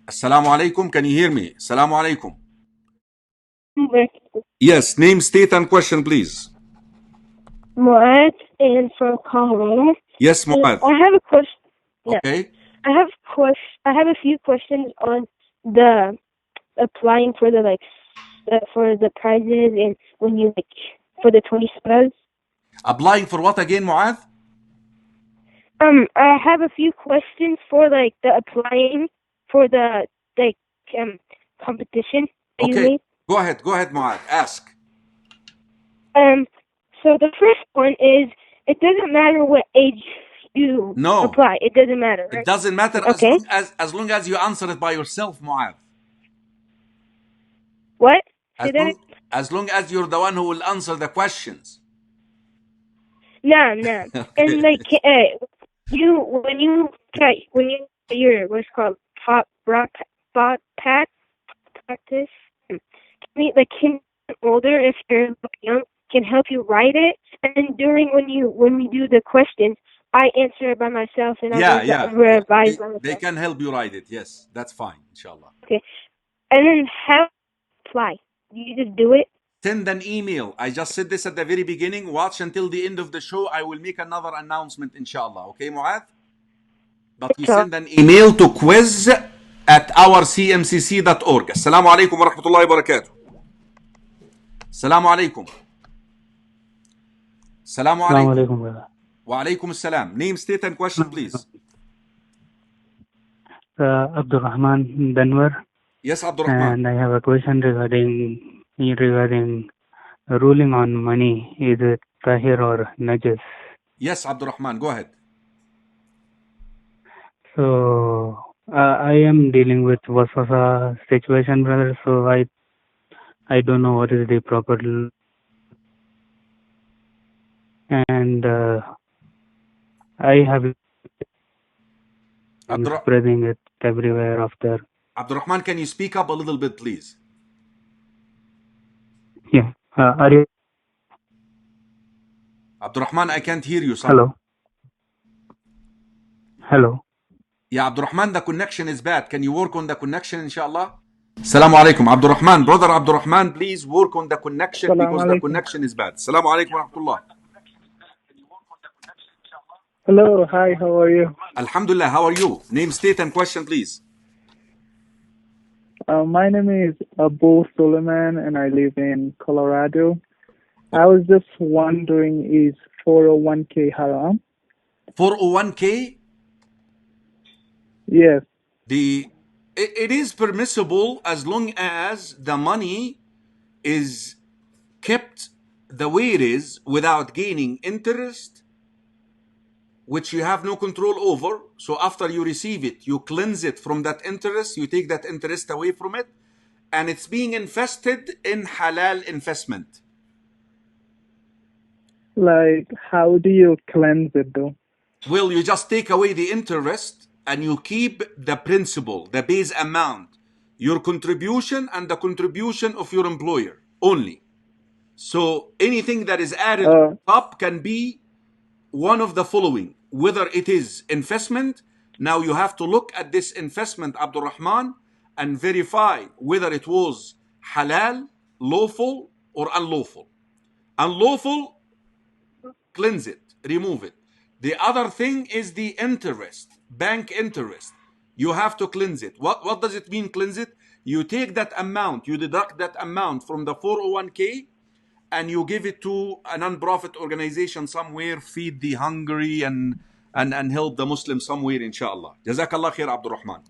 Assalamu alaikum. Can you hear me? Assalamu alaikum. Yes, name, state, and question, please. Mu'ad and from Colorado. Yes, Mu'ad. I have a question. Okay. I have a few questions on the applying for the for the prizes and when you for the 20 spells. Applying for what again, Mu'ad? I have a few questions for the applying for the competition. Okay. Go ahead, Mu'ad. Ask. So the first one is, it doesn't matter what age you apply. It doesn't matter. Right? It doesn't matter. Okay. as long as you answer it by yourself, Mu'ad. What? As long as you're the one who will answer the questions. No. Okay. And when you your what's called practice, can older if you're young can help you write it, and during when we do the questions, I answer it by myself and I revise myself. They can help you write it. Yes, that's fine, inshallah. Okay. And then how to apply? Do you just do it? Send an email. I just said this at the very beginning. Watch until the end of the show. I will make another announcement, inshallah. Okay, Mu'ad? But you send an email to quiz@ourcmcc.org. Assalamu alaikum wa rahmatullahi wa barakatuh. Assalamu alaikum. Assalamu alaikum. Wa alaikum assalam. Name, state, and question, please. Abdul Rahman, Denver. Yes, Abdul Rahman. And I have a question regarding ruling on money. Is it tahir or najis? Yes, Abdul Rahman, go ahead. So I am dealing with waswasa situation, brother. So I don't know what is the proper and I have been spreading it everywhere after. Abdul Rahman, can you speak up a little bit, please? Yeah. Are you? Abdul Rahman, I can't hear you. Hello. Hello. Yeah, Abdul Rahman, the connection is bad. Can you work on the connection, inshallah? Assalamu alaikum. Abdul Rahman, brother Abdul Rahman, please work on the connection because the connection is bad. Assalamu alaikum wa rahmatullah. Hello, hi, how are you? Alhamdulillah, how are you? Name, state, and question, please. My name is Abu Suleiman and I live in Colorado. I was just wondering, is 401k haram? 401k? Yes. It is permissible as long as the money is kept the way it is without gaining interest, which you have no control over. So after you receive it, you cleanse it from that interest, you take that interest away from it, and it's being invested in halal investment. Like, how do you cleanse it though? Well, you just take away the interest and you keep the principal, the base amount, your contribution and the contribution of your employer only. So anything that is added on top can be one of the following, whether it is investment. Now you have to look at this investment, Abdul Rahman, and verify whether it was halal, lawful, or unlawful. Unlawful, cleanse it, remove it. The other thing is the interest, bank interest. You have to cleanse it. What does it mean, cleanse it? You take that amount, you deduct that amount from the 401k, and you give it to a non-profit organization somewhere, feed the hungry and help the Muslims somewhere, inshallah. Jazakallah khair, Abdul Rahman.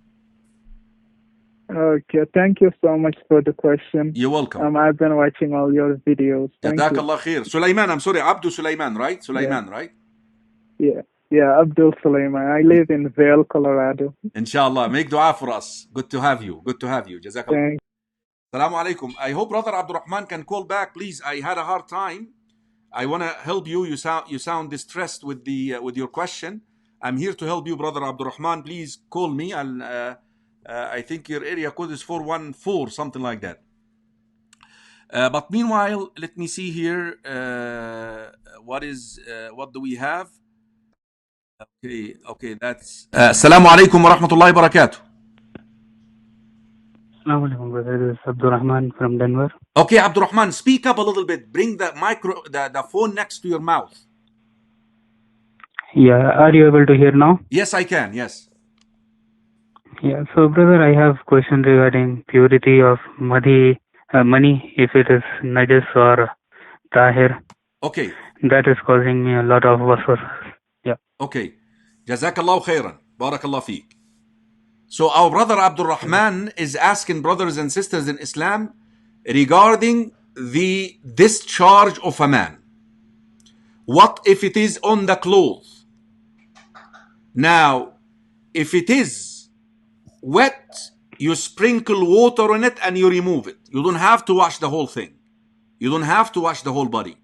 Okay, thank you so much for the question. You're welcome. I've been watching all your videos. Jazakallah khair. Sulaiman, I'm sorry, Abdul Sulaiman, right? Sulaiman, right? Yeah, Abdul Sulaiman. I live in Vail, Colorado. Inshallah, make dua for us. Good to have you. Good to have you. Jazakallah. Assalamu alaikum. I hope Brother Abdul Rahman can call back, please. I had a hard time. I want to help you. You sound distressed with your question. I'm here to help you, Brother Abdul Rahman. Please call me. I think your area code is 414, something like that. But meanwhile, let me see here. What do we have? Okay, that's Assalamu alaikum wa rahmatullahi wa barakatuh. Assalamu alaikum, brother. This is Abdul Rahman from Denver. Okay, Abdul Rahman, speak up a little bit. Bring the phone next to your mouth. Yeah, are you able to hear now? Yes, I can. Yes. Yeah, so brother, I have question regarding purity of money, if it is najis or tahir. Okay. That is causing me a lot of waswas. Yeah. Okay. Jazakallahu khairan. Barakallah feek. So our brother Abdul Rahman is asking brothers and sisters in Islam regarding the discharge of a man. What if it is on the clothes? Now, if it is wet, you sprinkle water on it and you remove it. You don't have to wash the whole thing. You don't have to wash the whole body.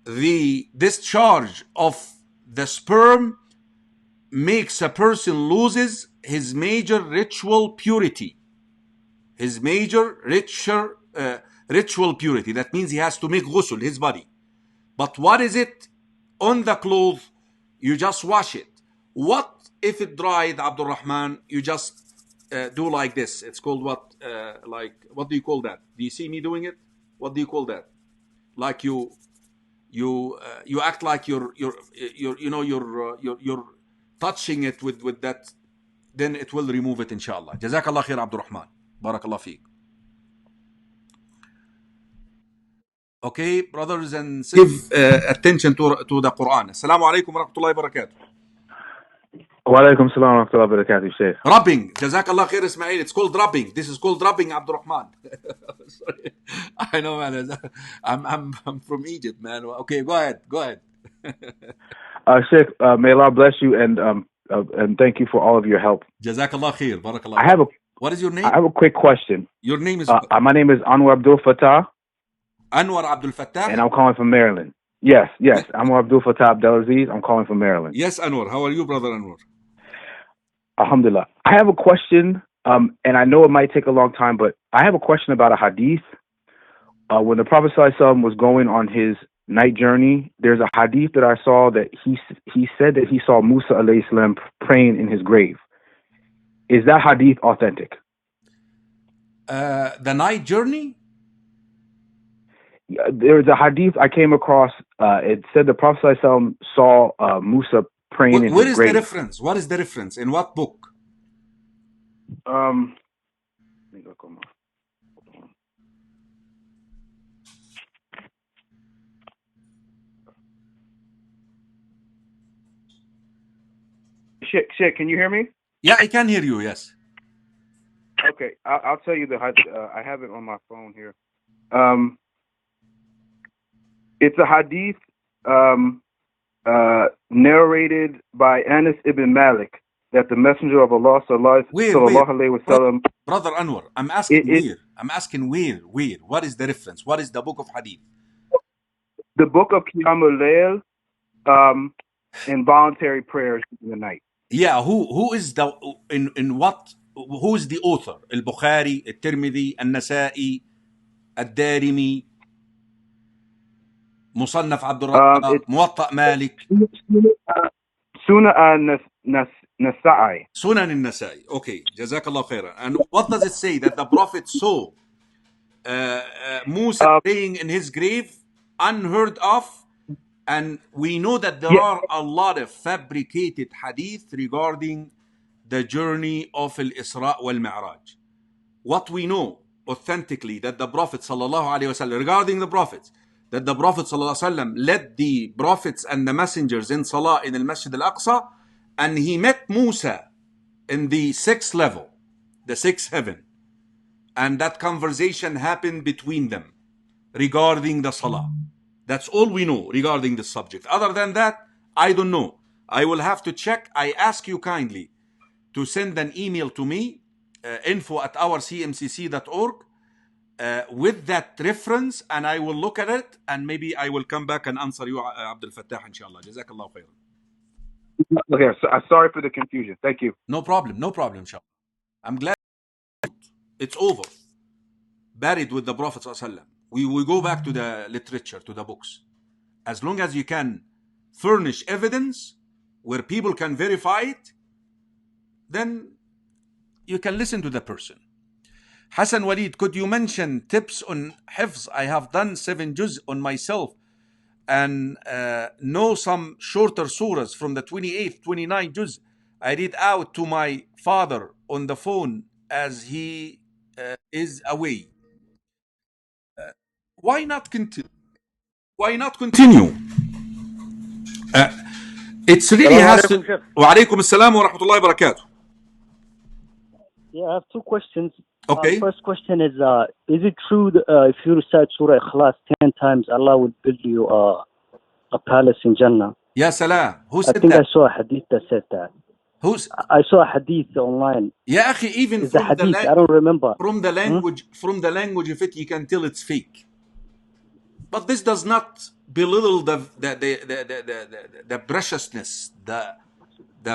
The discharge of the sperm makes a person loses his major ritual purity. His major ritual purity. That means he has to make ghusl, his body. But what is it on the clothes? You just wash it. What if it dried, Abdul Rahman? You just do like this. It's called what do you call that? Do you see me doing it? What do you call that? Like you act like you're touching it with that, then it will remove it, inshallah. Jazakallah khair, Abdul Rahman. Barakallah feek. Okay, brothers and sisters, give attention to the Quran. Assalamu alaikum wa rahmatullahi wa barakatuh. Wa alaikum salam wa rahmatullahi wa barakatuh, Sheikh. Rubbing. Jazakallah khair, Ismail. It's called rubbing. This is called rubbing, Abdurrahman. Sorry. I know, man. I'm from Egypt, man. Okay, go ahead. Sheikh, may Allah bless you and thank you for all of your help. Jazakallah khair. Barakallah. What is your name? I have a quick question. Your name is? My name is Anwar Abdul Fattah. Anwar Abdul Fattah? And I'm calling from Maryland. Yes. Anwar Abdul Fattah Abdelaziz. I'm calling from Maryland. Yes, Anwar. How are you, brother Anwar? Alhamdulillah. I have a question, and I know it might take a long time, but I have a question about a hadith. When the Prophet ﷺ was going on his night journey, there's a hadith that I saw that he said that he saw Musa alayhi salam praying in his grave. Is that hadith authentic? The night journey? There's a hadith I came across. It said the Prophet ﷺ saw Musa praying in his grave. What is the reference? What is the reference? In what book? Let me look on my... Shit, can you hear me? Yeah, I can hear you, yes. Okay, I'll tell you I have it on my phone here. It's a hadith narrated by Anas ibn Malik that the Messenger of Allah sallallahu alaihi wasallam. Brother Anwar, I'm asking where. I'm asking where. What is the reference? What is the book of hadith? The book of Qiyamul Layl, involuntary prayers in the night. Yeah, who is the in what? Who is the author? Al-Bukhari, Al-Tirmidhi, Al-Nasa'i, Al-Darimi, Musannaf Abdul Razzaq, Muwatta Malik. Sunan al-Nasa'i. Sunan al-Nasa'i. Okay, Jazakallah khairan. And what does it say? That the Prophet saw Musa praying in his grave, unheard of, and we know that there are a lot of fabricated hadith regarding the journey of Al-Isra wal-Mi'raj. What we know authentically that the Prophet sallallahu alaihi wasallam, regarding the prophets, that the Prophet sallallahu alaihi wasallam led the prophets and the messengers in Salah in Al-Masjid Al-Aqsa, and he met Musa in the 6th level, the 6th heaven, and that conversation happened between them regarding the Salah. That's all we know regarding this subject. Other than that, I don't know. I will have to check. I ask you kindly to send an email to me, info@ourcmcc.org, with that reference, and I will look at it, and maybe I will come back and answer you, Abdul Fattah, inshallah. Jazakallah khairan. Okay, so, sorry for the confusion. Thank you. No problem, inshallah. I'm glad it's over. Buried with the Prophet ﷺ. We go back to the literature, to the books. As long as you can furnish evidence where people can verify it, then you can listen to the person. Hassan Walid, could you mention tips on hifz? I have done 7 juz on myself and know some shorter surahs from the 28th, 29 juz. I read out to my father on the phone as he is away. Why not continue? It's really has to... Wa alaikum assalam wa rahmatullahi wa barakatuh. Yeah, I have 2 questions. Okay. First question is it true that if you recite Surah Ikhlas 10 times, Allah will build you a palace in Jannah? Ya salam. Who said that? I think I saw a hadith that said that. I saw a hadith online. Ya akhi, even it's from hadith, the language, I don't remember. From the language of it, you can tell it's fake. But this does not belittle the preciousness, the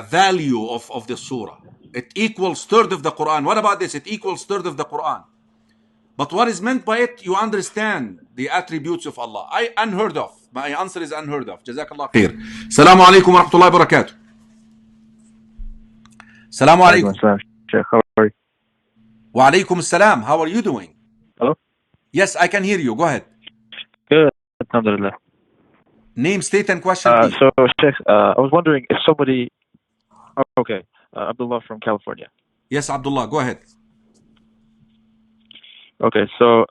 value of the surah. It equals 1/3 of the Quran. What about this? It equals 1/3 of the Quran. But what is meant by it, you understand the attributes of Allah. Unheard of. My answer is unheard of. Jazakallah khair. Assalamu alaikum wa rahmatullahi wa barakatuh. Assalamu alaikum. How are you? Wa alaikum assalam. How are you doing? Hello? Yes, I can hear you. Go ahead. Good. Alhamdulillah. Name, state, and question. So, Sheikh, I was wondering if somebody... Okay. Abdullah from California. Yes, Abdullah, go ahead. Okay, so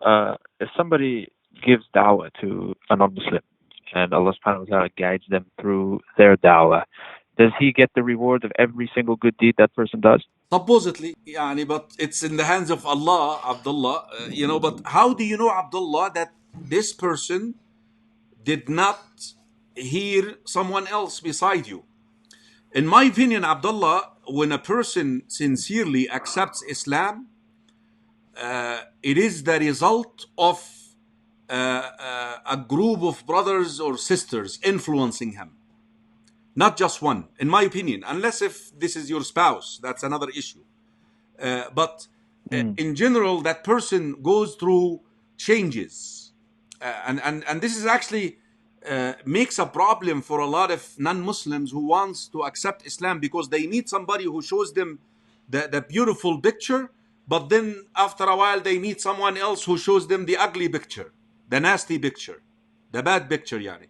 if somebody gives da'wah to a non-Muslim, and Allah subhanahu wa ta'ala guides them through their da'wah, does he get the reward of every single good deed that person does? Supposedly, yani, but it's in the hands of Allah, Abdullah. But how do you know, Abdullah, that this person did not hear someone else beside you? In my opinion, Abdullah, when a person sincerely accepts Islam, it is the result of a group of brothers or sisters influencing him. Not just one, in my opinion, unless if this is your spouse, that's another issue. But in general, that person goes through changes. And this is actually makes a problem for a lot of non-Muslims who wants to accept Islam, because they need somebody who shows them the beautiful picture, but then after a while they meet someone else who shows them the ugly picture, the nasty picture, the bad picture, yani.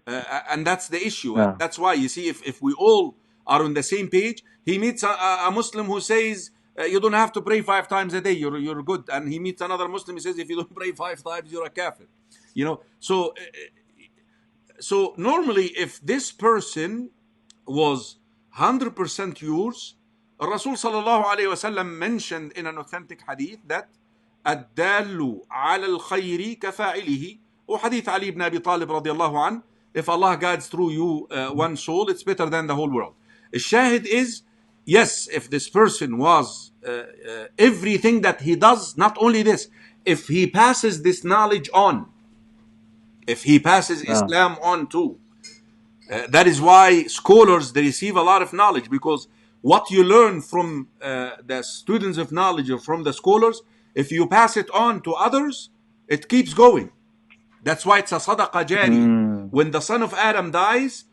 And that's the issue. Yeah. That's why, you see, if we all are on the same page, he meets a Muslim who says, you don't have to pray 5 times a day, you're good. And he meets another Muslim who says, if you don't pray 5 times, you're a kafir. So normally, if this person was 100% yours, Rasul sallallahu alayhi wasallam mentioned in an authentic hadith that الدال على الخير كفاعله, or hadith Ali ibn Abi Talib radiallahu anh, if Allah guides through you one soul, it's better than the whole world. The shahid is, yes, if this person was everything that he does, not only this, if he passes this knowledge on, if he passes Islam on too, that is why scholars, they receive a lot of knowledge, because what you learn from the students of knowledge or from the scholars, if you pass it on to others, it keeps going. That's why it's a sadaqah jariyah. When the son of Adam dies,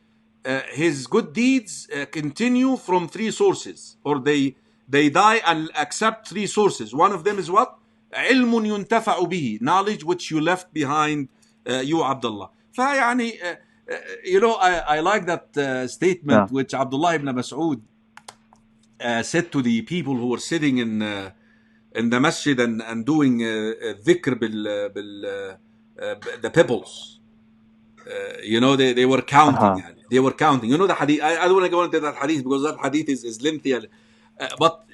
his good deeds continue from 3 sources, or they die and accept 3 sources. One of them is what? علم ينتفع به, knowledge which you left behind, you Abdullah. فيعني, I like that statement which Abdullah ibn Mas'ud said to the people who were sitting in the masjid and doing dhikr the pebbles. They were counting. They were counting. The hadith. I don't want to go into that hadith because that hadith is lengthy. But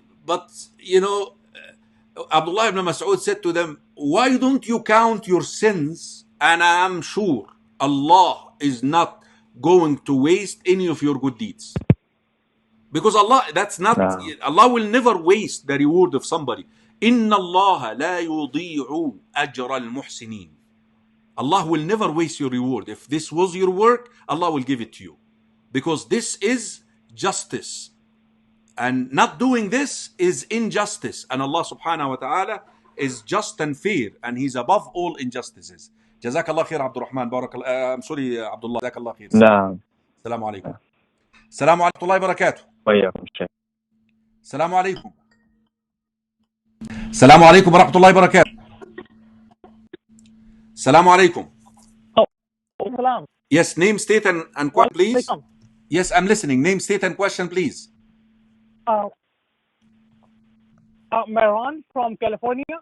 Abdullah ibn Mas'ud said to them, why don't you count your sins? And I am sure Allah is not going to waste any of your good deeds. Because Allah will never waste the reward of somebody. إِنَّ اللَّهَ لَا يُضِيعُ أَجْرَ الْمُحْسِنِينَ. Allah will never waste your reward. If this was your work, Allah will give it to you. Because this is justice. And not doing this is injustice. And Allah subhanahu wa ta'ala is just and fair. And He's above all injustices. Jazakallah khair, Abdul Rahman. Barakallah. I'm sorry, Abdullah. Jazakallah khair. Naam. Assalamu alaikum. Assalamu alaikum wa barakatuh. Assalamu alaikum. Assalamu alaikum wa rahmatullahi wa barakatuh. Assalamu alaikum. Yes, name, state, and question, please. Yes, I'm listening. Name, state, and question, please. Maran from California.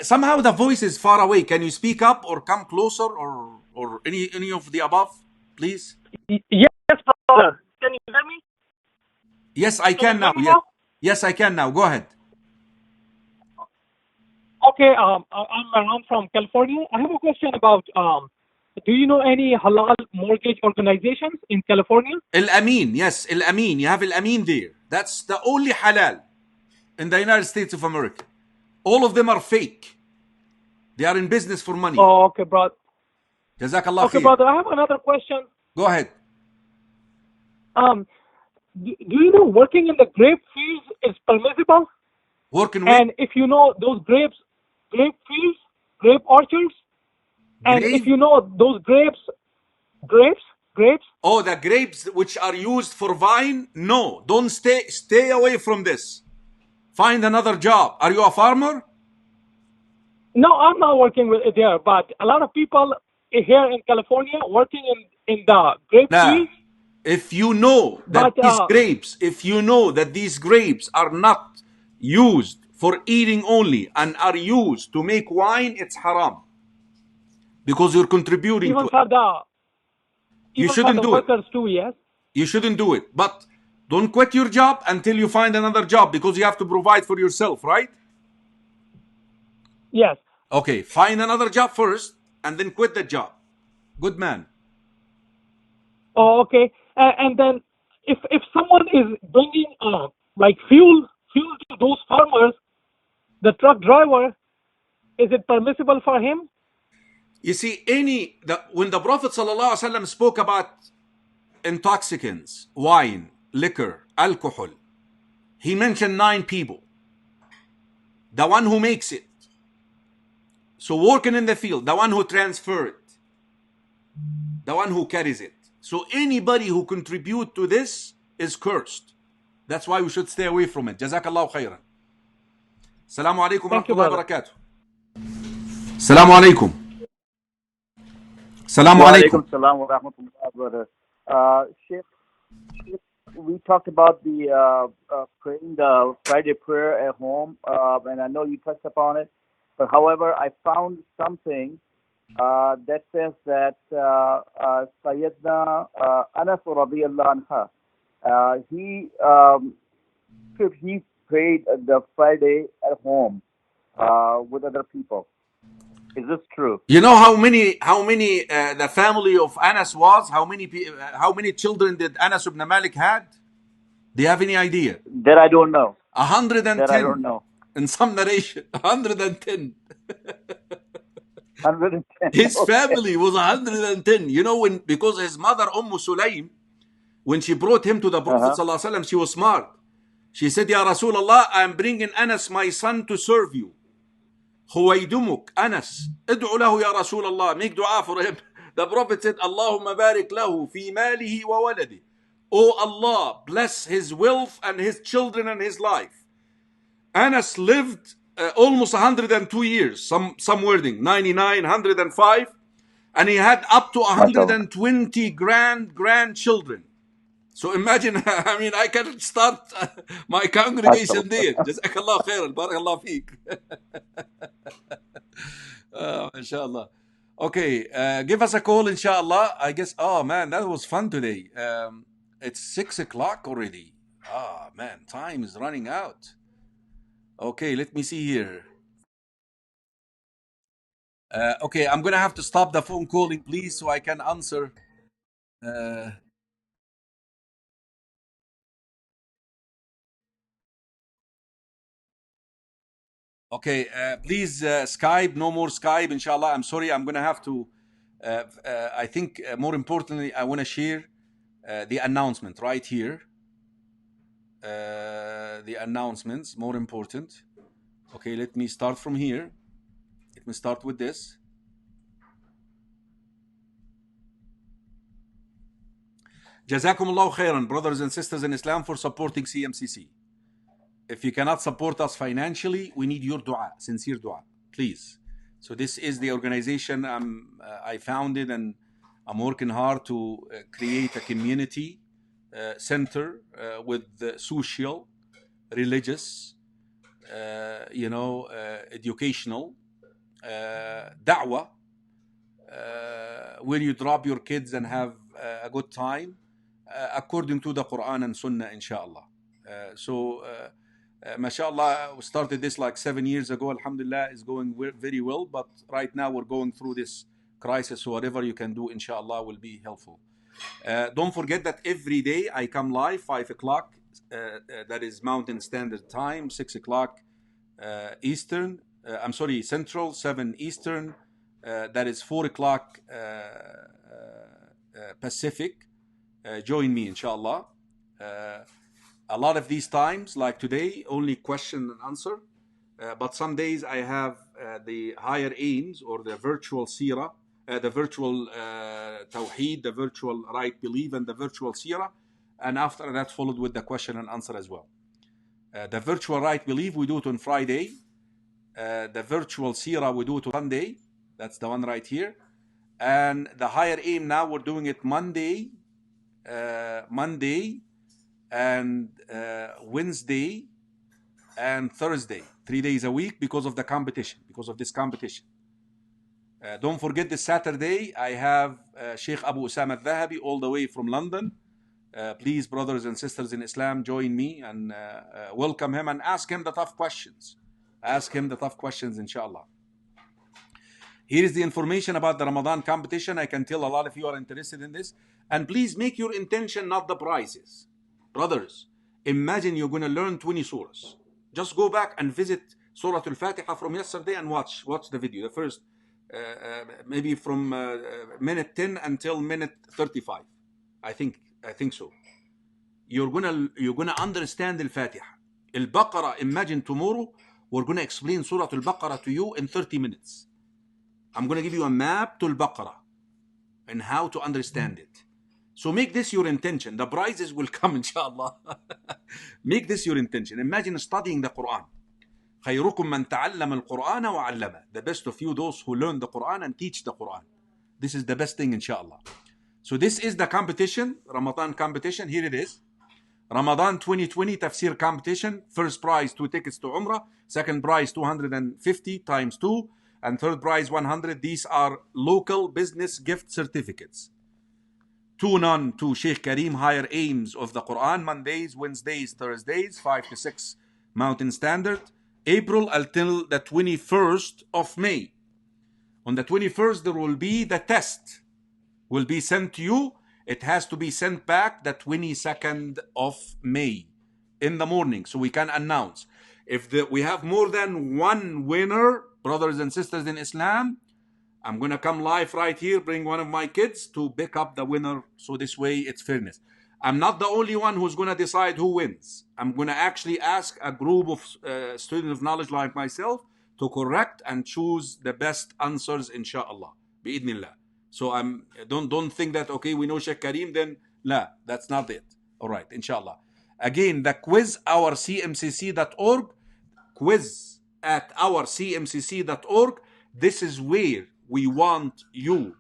Somehow the voice is far away. Can you speak up or come closer or any of the above, please? Yes, brother. Can you hear me? Yes, I can now. Yes, I can now. Go ahead. Okay, I'm Maran from California. I have a question about, do you know any halal mortgage organizations in California? Al-Amin, yes, Al-Amin. You have Al-Amin there. That's the only halal in the United States of America. All of them are fake. They are in business for money. Oh, okay, brother. Jazakallah Okay, khair. brother, I have another question. Go ahead. Do you know working in the grape fields is permissible? Working with? And if you know those grape fields, grape orchards, and if you know those grapes. Oh, the grapes which are used for wine? No, don't stay away from this. Find another job. Are you a farmer? No, I'm not working with it there, but a lot of people here in California working in the grape fields. If you know that these grapes are not used for eating only and are used to make wine, it's haram. because you're contributing Even to for it. the You even for shouldn't the do it. workers too, yes. You shouldn't do it. But don't quit your job until you find another job, because you have to provide for yourself, right? Yes. Okay, find another job first and then quit the job. Good man. Oh, okay. And then if someone is bringing like fuel to those farmers, the truck driver, is it permissible for him? You see, when the Prophet ﷺ spoke about intoxicants, wine, liquor, alcohol, he mentioned 9 people. The one who makes it. So working in the field, the one who transfers it, the one who carries it. So anybody who contribute to this is cursed. That's why we should stay away from it. Jazakallahu khairan. Assalamu alaikum wa rahmatullahi wa barakatuh. Assalamu alaikum. Assalamu alaikum. Salam wa rahmatullah, brother. Sheikh, we talked about the praying the Friday prayer at home, and I know you touched upon it. But however, I found something that says that Sayyidina Anas radiyallahu anha, he prayed the Friday at home with other people. Is this true? You know how many the family of Anas was? How many children did Anas ibn Malik had? Do you have any idea? That I don't know. 110. That I don't know. In some narration, 110. 110. His family was 110. You know, because his mother Sulaim, when she brought him to the Prophet ﷺ, she was smart. She said, Ya Rasulullah, I'm bringing Anas, my son, to serve you. Huwaydumuk, Anas, ادعو له ya Rasulullah, make dua for him. The Prophet said, Allahumma barik lahu fi malihi wa waladi. Oh Allah, bless his wealth and his children and his life. Anas lived almost 102 years, some wording, 99, 105, and he had up to 120 grandchildren. So imagine, I mean, I can start my congregation there. Jazakallah khairan, barakallah feek. Inshallah. Okay, give us a call, inshallah. I guess, oh man, that was fun today. It's 6 o'clock already. Ah, man, time is running out. Okay, let me see here. Okay, I'm going to have to stop the phone calling, please, so I can answer. Okay, please, Skype, no more Skype, inshallah. I'm sorry, I'm going to have to, I think more importantly, I want to share the announcement right here. The announcements, more important. Okay, let me start from here. Let me start with this. Jazakumullahu khairan, brothers and sisters in Islam, for supporting CMCC. If you cannot support us financially, we need your dua, sincere dua, please. So this is the organization I founded, and I'm working hard to create a community center with social, religious, educational, da'wah, where you drop your kids and have a good time according to the Quran and Sunnah, inshallah. MashaAllah, we started this like 7 years ago. Alhamdulillah, is going very well. But right now we're going through this crisis. So whatever you can do, inshallah, will be helpful. Don't forget that every day I come live 5 o'clock. That is Mountain Standard Time, 6 o'clock Eastern. I'm sorry, Central, 7 Eastern. That is 4 o'clock Pacific. Join me, inshallah. A lot of these times, like today, only question and answer. But some days I have the higher aims, or the virtual seerah, the virtual tawheed, the virtual right belief, and the virtual seerah. And after that, followed with the question and answer as well. The virtual right belief, we do it on Friday. The virtual seerah, we do it on Sunday. That's the one right here. And the higher aim now, we're doing it Monday, and Wednesday and Thursday, 3 days a week, because of the competition, because of this competition. Don't forget this Saturday, I have Sheikh Abu Usama al-Dhahabi all the way from London. Please, brothers and sisters in Islam, join me and welcome him and ask him the tough questions. Ask him the tough questions, inshallah. Here is the information about the Ramadan competition. I can tell a lot of you are interested in this. And please make your intention not the prizes. Brothers, imagine you're going to learn 20 surahs. Just go back and visit Surah Al-Fatiha from yesterday and watch the video. The first, maybe from minute 10 until minute 35. I think so. You're gonna understand Al-Fatiha. Al-Baqarah, imagine tomorrow we're gonna explain Surah Al-Baqarah to you in 30 minutes. I'm gonna give you a map to Al-Baqarah and how to understand it. So make this your intention. The prizes will come, inshallah. Make this your intention. Imagine studying the Quran. خيركم من تعلم القرآن وعلمه. The best of you, those who learn the Quran and teach the Quran. This is the best thing, inshallah. So this is the competition, Ramadan competition. Here it is. Ramadan 2020 Tafsir competition. First prize 2 tickets to Umrah. Second prize 250 times 2. And third prize 100. These are local business gift certificates. 2 none to Sheikh Karim, Higher Aims of the Quran, Mondays, Wednesdays, Thursdays, 5 to 6 Mountain Standard. April until the 21st of May. On the 21st, there will be the test. Will be sent to you. It has to be sent back the 22nd of May in the morning, so we can announce. If we have more than one winner, brothers and sisters in Islam, I'm going to come live right here, bring one of my kids to pick up the winner, so this way it's fairness. I'm not the only one who's going to decide who wins. I'm going to actually ask a group of students of knowledge like myself to correct and choose the best answers, inshallah, bi'idnillah. So don't think that, okay, we know Sheikh Karim, then la, that's not it. All right, inshallah. Again, the quiz, ourcmcc.org, quiz at ourcmcc.org. This is where we want you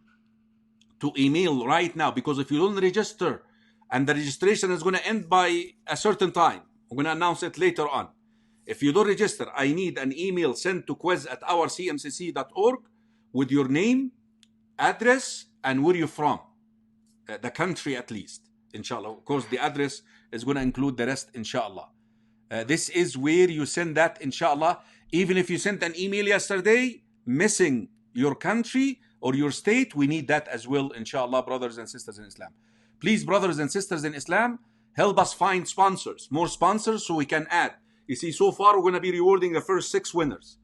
to email right now, because if you don't register, and the registration is going to end by a certain time, I'm going to announce it later on. If you don't register, I need an email sent to quiz at ourcmcc.org with your name, address, and where you're from, the country at least, inshallah. Of course, the address is going to include the rest, inshallah. This is where you send that, inshallah. Even if you sent an email yesterday missing your country or your state, we need that as well, inshallah, brothers and sisters in Islam. Please, brothers and sisters in Islam, help us find sponsors, more sponsors, so we can add. You see, so far we're going to be rewarding the first 6 winners.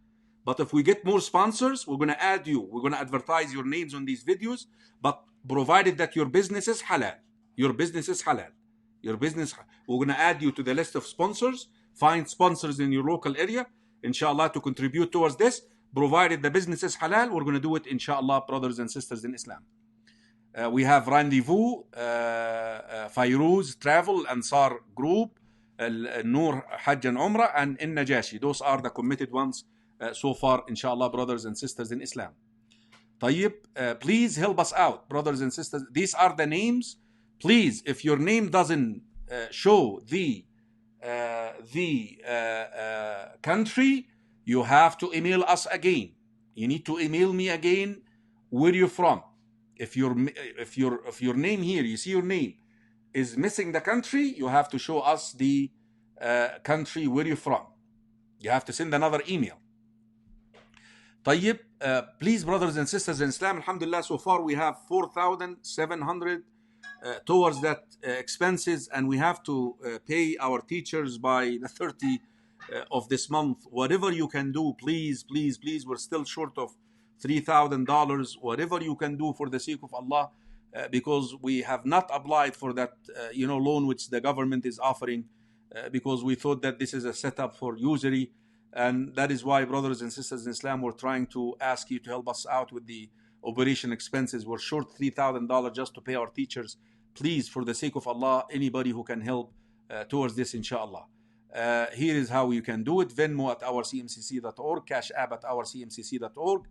But if we get more sponsors, we're going to add you. We're going to advertise your names on these videos, but provided that your business is halal. Your business is halal. Your business, we're going to add you to the list of sponsors. Find sponsors in your local area, inshallah, to contribute towards this. Provided the business is halal, we're going to do it, inshallah, brothers and sisters in Islam. We have Rendezvous, Fairuz Travel, Ansar Group, Noor Hajj and Umrah, and In Najashi. Those are the committed ones so far, inshallah, brothers and sisters in Islam. Tayyib, please help us out, brothers and sisters. These are the names. Please, if your name doesn't show the country, you have to email us again. You need to email me again where you're from. If your name here, you see your name is missing the country, you have to show us the country where you're from. You have to send another email. Tayyib, please, brothers and sisters in Islam, alhamdulillah, so far we have 4,700 towards that expenses, and we have to pay our teachers by the 30th of this month. Whatever you can do, please, please, please, we're still short of $3,000. Whatever you can do for the sake of Allah, because we have not applied for that loan which the government is offering, because we thought that this is a setup for usury. And that is why, brothers and sisters in Islam, we're trying to ask you to help us out with the operation expenses. We're short $3,000 just to pay our teachers. Please, for the sake of Allah, anybody who can help towards this, inshallah. Here is how you can do it. Venmo at ourcmcc.org, Cash App at ourcmcc.org.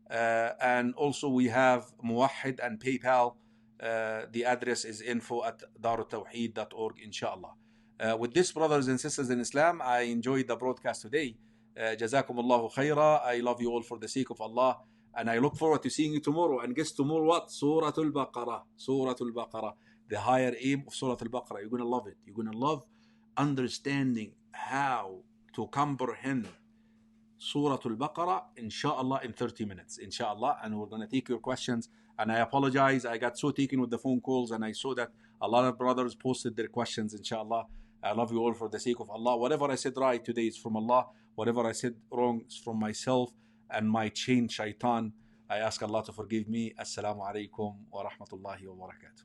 And also we have Muwahid and PayPal. The address is info@darutawheed.org, inshallah. With this, brothers and sisters in Islam, I enjoyed the broadcast today. Jazakumullahu khaira. I love you all for the sake of Allah. And I look forward to seeing you tomorrow. And guess tomorrow what? Surah Al-Baqarah. Surah Al-Baqarah. The higher aim of Surah Al-Baqarah. You're going to love it. You're going to love understanding how to comprehend Surah Al-Baqarah, inshallah, in 30 minutes, inshallah. And we're going to take your questions. And I apologize. I got so taken with the phone calls, and I saw that a lot of brothers posted their questions, inshallah. I love you all for the sake of Allah. Whatever I said right today is from Allah. Whatever I said wrong is from myself and my chain shaitan. I ask Allah to forgive me. Assalamu alaikum wa rahmatullahi wa barakatuh.